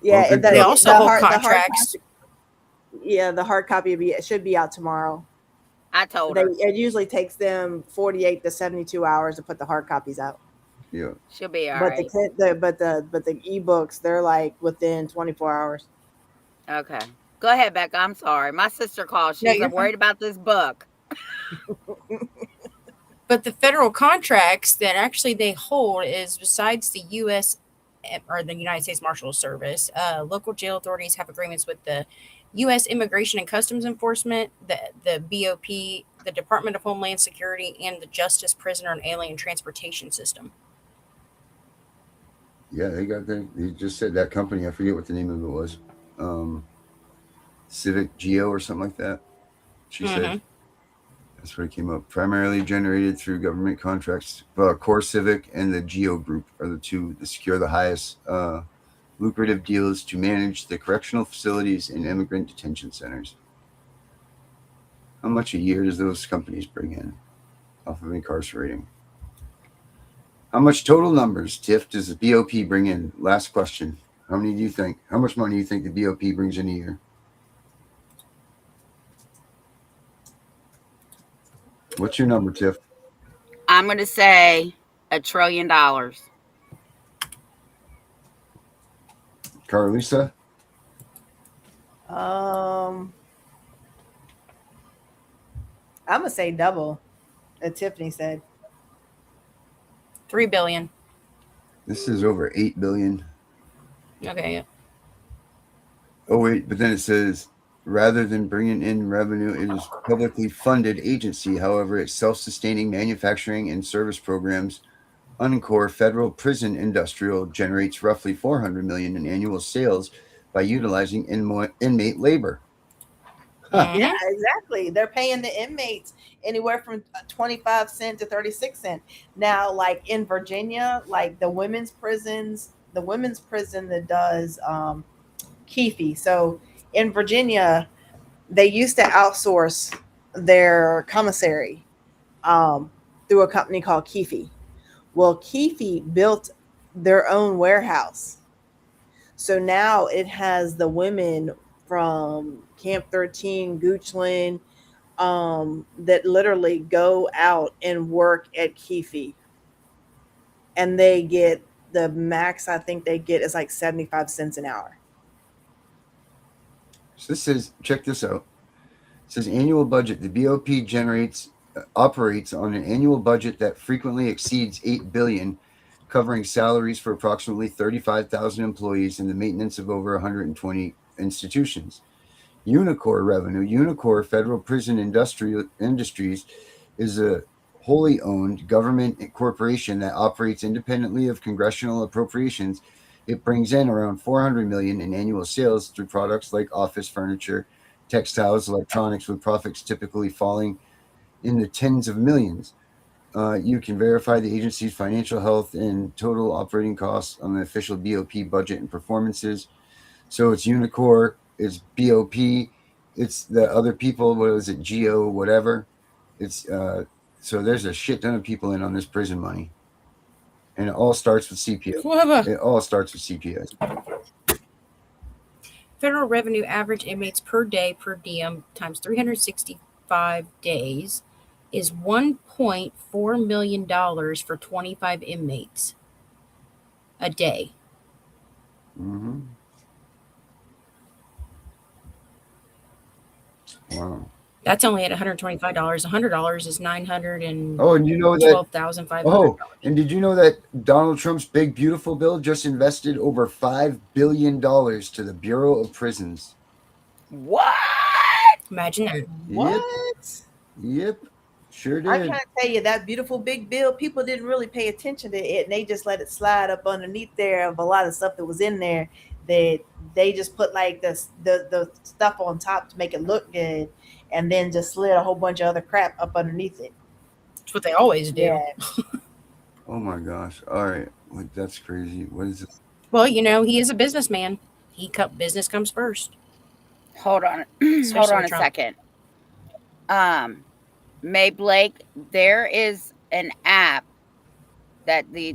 Yeah, they also hold contracts. The hard copy should be out tomorrow. I told her. It usually takes them 48 to 72 hours to put the hard copies out. Yeah, she'll be all right. But the ebooks, they're like within 24 hours. Okay, go ahead, Becca. I'm sorry. My sister called. She's worried about this book. But the federal contracts that actually they hold is besides the U.S. or the United States Marshal Service, local jail authorities have agreements with the U.S. Immigration and Customs Enforcement, the BOP, the Department of Homeland Security, and the Justice, Prisoner, and Alien Transportation System. Yeah, they got that. They just said that company. I forget what the name of it was. Civic Geo or something like that. She said. That's where it came up. Primarily generated through government contracts. Core Civic and the Geo Group are the two that secure the highest lucrative deals to manage the correctional facilities and immigrant detention centers. How much a year does those companies bring in off of incarcerating? How much total numbers, Tiff, does the BOP bring in? Last question. How many do you think? How much money do you think the BOP brings in a year? What's your number, Tiff? I'm going to say $1 trillion. Carlisa? I'm gonna say double. As Tiffany said. 3 billion. This is over 8 billion. Okay. Yeah. Oh wait, but then it says rather than bringing in revenue, it is publicly funded agency. However, its self-sustaining manufacturing and service programs, Encore Federal Prison Industrial, generates roughly 400 million in annual sales by utilizing inmate labor. Huh. Yeah, exactly. They're paying the inmates anywhere from 25 cents to 36 cents. Now, like in Virginia, like the women's prison that does Keefe. So in Virginia, they used to outsource their commissary through a company called Keefe. Well, Keefe built their own warehouse. So now it has the women from Camp 13, Goochland, that literally go out and work at Keefe. And they get the max I think they get is like 75 cents an hour. So this says, check this out. It says annual budget. The BOP operates on an annual budget that frequently exceeds 8 billion, covering salaries for approximately 35,000 employees and the maintenance of over 120 institutions. Unicor revenue. Unicor Federal Prison Industries is a wholly owned government corporation that operates independently of congressional appropriations. It brings in around 400 million in annual sales through products like office furniture, textiles, electronics, with profits typically falling in the tens of millions. You can verify the agency's financial health and total operating costs on the official BOP budget and performances. So it's Unicor, it's BOP, it's the other people. What is it, Geo, whatever? It's so there's a shit ton of people in on this prison money, and it all starts with CPS. Whatever. It all starts with CPS. Federal revenue average inmates per day per diem times 365 days is $1.4 million for 25 inmates a day. Mm-hmm. Wow. That's only at $125. $100 is $912,500. Oh, and you know that. Oh, and did you know that Donald Trump's big beautiful bill just invested over $5 billion to the Bureau of Prisons? What? Imagine that. What? Yep. Sure did. I can't tell you that beautiful big bill. People didn't really pay attention to it, and they just let it slide up underneath there of a lot of stuff that was in there. That they just put like the stuff on top to make it look good, and then just slid a whole bunch of other crap up underneath it. That's what they always do. Yeah. Oh my gosh! All right, like that's crazy. What is it? Well, he is a businessman. Business comes first. Hold on. Hold on a second. May Blake, there is an app that we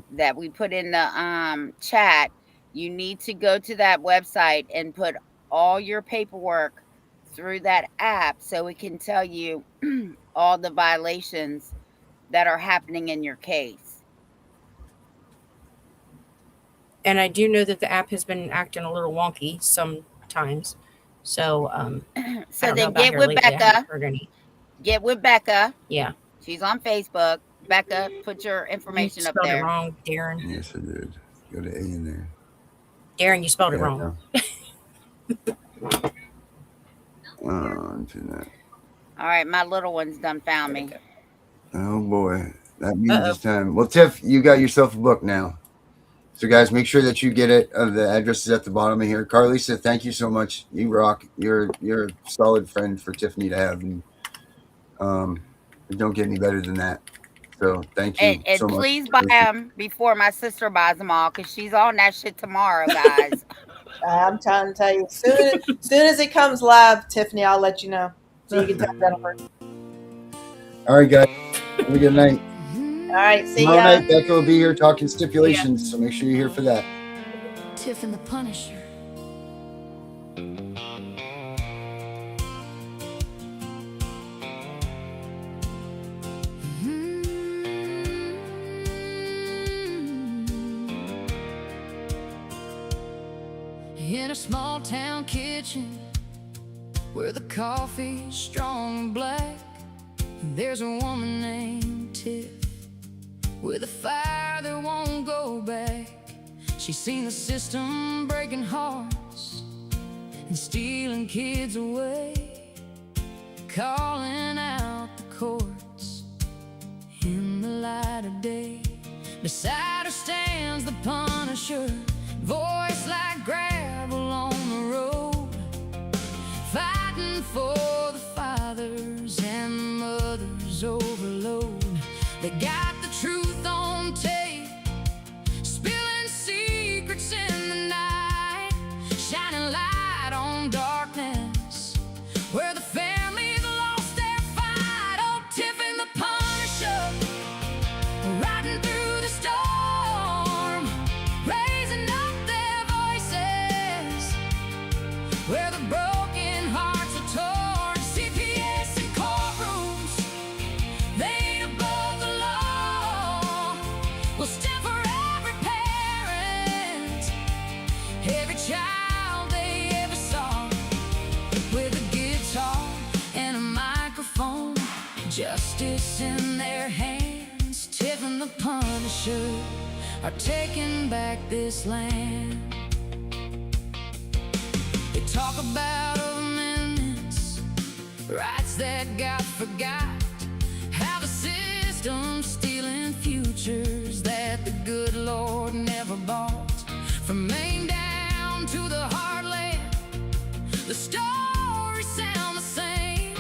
put in the chat. You need to go to that website and put all your paperwork through that app so it can tell you all the violations that are happening in your case. And I do know that the app has been acting a little wonky sometimes. So so then get with Becca. Get with Becca. Yeah. She's on Facebook. Becca, put your information you up there. Spelled it wrong, Darren. Yes, I did. Got an A in there. Darren, you spelled it wrong. Onto that. All right, my little one's done found me. Oh boy, that means it's time. Well, Tiff, you got yourself a book now. So guys, make sure that you get it. The address is at the bottom of here. Carlisa, thank you so much. You rock. You're a solid friend for Tiffany to have, and it don't get any better than that. So thank you and so much. Please buy them before my sister buys them all, because she's on that shit tomorrow, guys. I'm trying to tell you, soon as it comes live, Tiffany, I'll let you know so you can tell Jennifer. All right, guys. Have a good night. All right, see Tomorrow ya. night, Becca will be here talking stipulations, so make sure you're here for that. Tiff and the Punisher. in a small town kitchen where the coffee's strong and black. There's a woman named Tiff with a fire that won't go back. She's seen the system breaking hearts and stealing kids away, calling out the courts in the light of day. Beside her stands the Punisher, voice like gravel on the road, fighting for the fathers and the mothers overload. They got the truth on tape, spilling secrets in the night, shining light on darkness where the families lost their fight. Oh, Tiff and the Punisher, riding through the storm, raising up their voices where the broken hearts are torn. CPS and courtrooms, they ain't above the law. We'll stand for every parent, every child they ever saw, with a guitar and a microphone, justice in their hands. Tiff and the Punisher are taking back this land. They talk about amendments, rights that got forgot, how the system's stealing futures that the good Lord never bought. From Maine down to the heartland, the stories sound the same.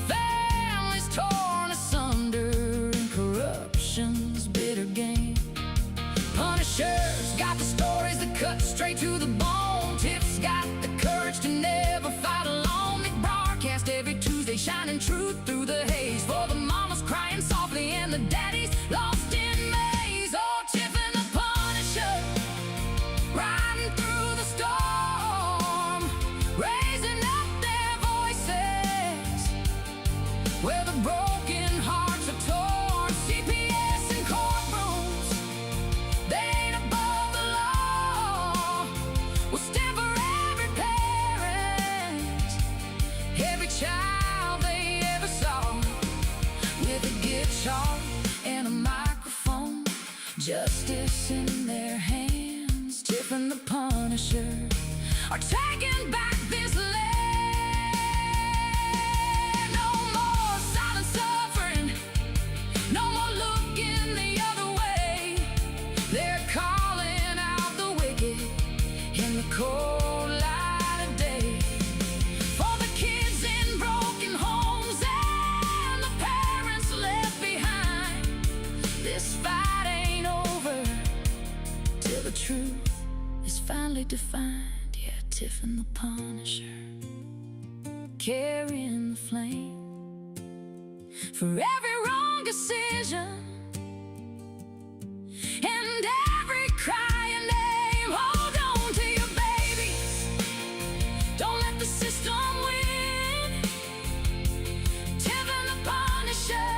Families torn asunder in corruption's bitter game. Punisher's got the stories that cut straight to the bone. Tiff's got the courage to never fight alone. They broadcast every Tuesday, shining truth through the haze, for the mamas crying softly and the daddies lost in maze. Oh, Tiff and the Punisher, riding through the storm, raising up their voices where the broken hearts are torn. CPS and courtrooms, they ain't above the law. We'll stand for every parent, every child they ever saw, with a guitar and a microphone, justice in their hands. Tiff and the Punisher are taking back this land. No more silent suffering, no more looking the other way. They're calling out the wicked in the cold light of day, for the kids in broken homes and the parents left behind. This fight ain't over till the truth is finally defined. Yeah, Tiff and the Punisher, carrying the flame for every wrong decision and every crying name. Hold on to your babies, don't let the system win. Tiff and the Punisher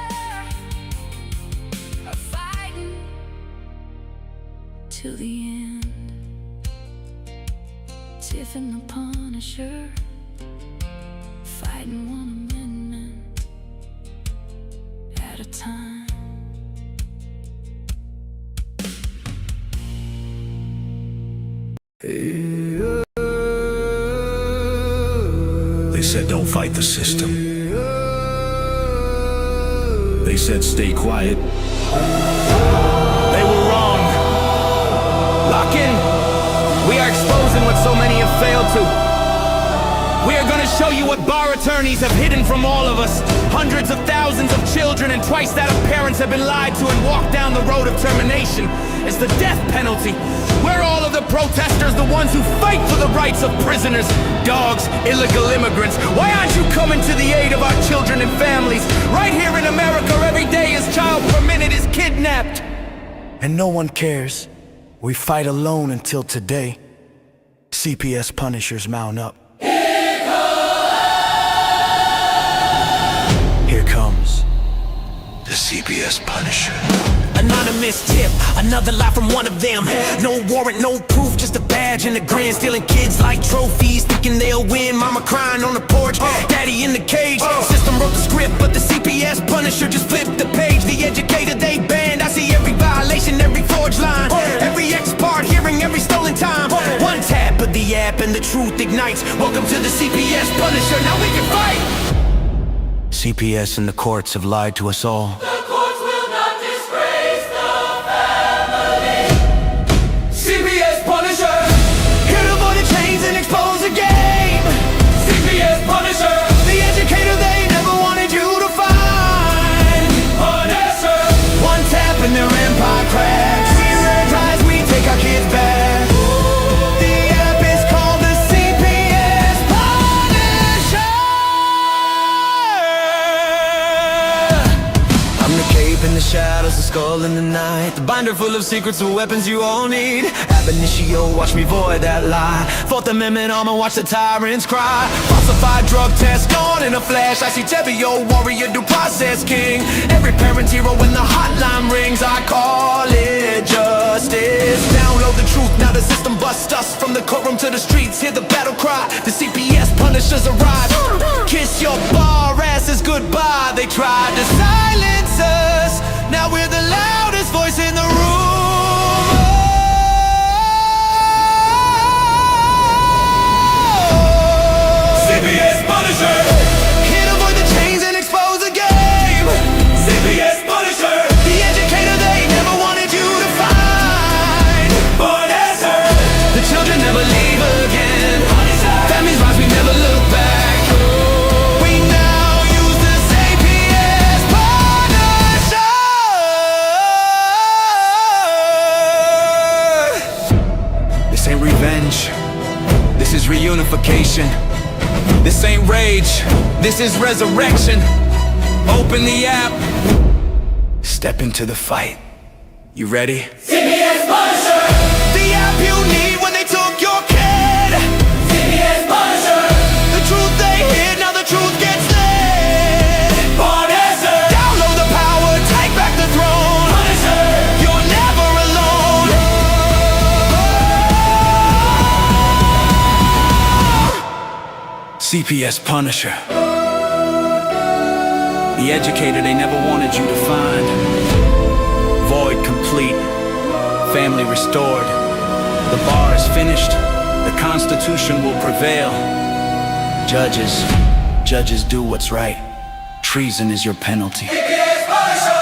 are fighting to the end. Tiff and the Punisher, fighting one amendment at a time. They said don't fight the system. They said stay quiet. They were wrong. Lock in. We are exposing what so many have failed to. We are going to show you what bar attorneys have hidden from all of us. Hundreds of thousands of children and twice that of parents have been lied to and walked down the road of termination. It's the death penalty. We're all of the protesters, the ones who fight for the rights of prisoners, dogs, illegal immigrants. Why aren't you coming to the aid of our children and families? Right here in America, every day a child per minute is kidnapped. And no one cares. We fight alone until today. CPS Punishers mount up. Here comes the CPS Punisher. Anonymous infamous Tiff, another lie from one of them. No warrant, no proof, just a badge and a grin. Stealing kids like trophies, thinking they'll win. Mama crying on the porch, daddy in the cage. System wrote the script, but the CPS Punisher just flipped the page. The educator they banned, I see every violation, every forged line, every ex-part hearing, every stolen time. One tap of the app and the truth ignites. Welcome to the CPS Punisher, now we can fight. CPS and the courts have lied to us all. The courts will not disgrace the family. CPS Punisher, here to avoid the chains and expose the game. CPS Punisher, the educator they never wanted you to find. Punisher, one tap and their empire cracks. We re-rise, we take our kids back. The app is called the CPS Punisher. I'm the cape in the shadows, the skull in the night, the binder full of secrets and weapons you all need. Ab initio, watch me void that lie. Fourth Amendment armor, watch the tyrants cry. Falsified drug test gone in a flash. I see Tebio, warrior, due process king. Every parent's hero when the hotline rings. I call it justice. Download the truth, now the system busts us. From the courtroom to the streets, hear the battle cry. The CPS Punishers arrive. Kiss your bar asses goodbye. They tried to silence us, now we're the loudest voice in the room. CPS Punisher, Here to avoid the chains and expose the game. CPS Punisher, The educator they never wanted you to find. Punisher, The children never leave again. Families rise, we never look back. We now use the CPS Punisher. This ain't revenge, this is reunification. This ain't rage, this is resurrection. Open the app, step into the fight. You ready? CPS Punisher, The app you need when they took your kid. CPS Punisher, The truth they hid, now the truth gets lit. Punisher, Download the power, take back the throne. Punisher, You're never alone. CPS Punisher, the educator they never wanted you to find. Void complete, family restored. The bar is finished, the Constitution will prevail. Judges do what's right. Treason is your penalty. CPS Punisher,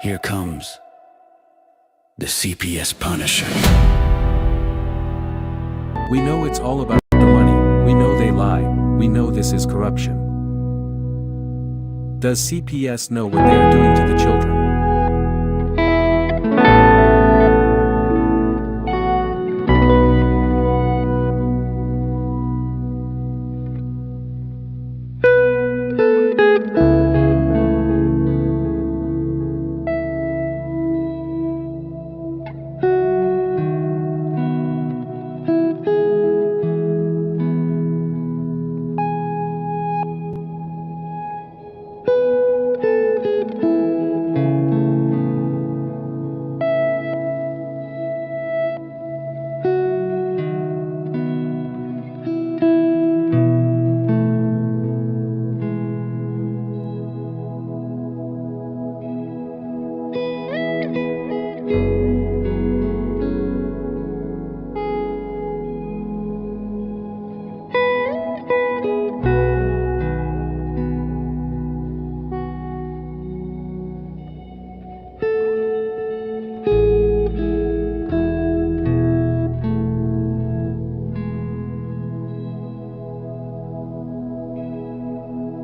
Here comes the CPS Punisher. We know it's all about the money, we know they lie, we know this is corruption. Does CPS know what they are doing to the children?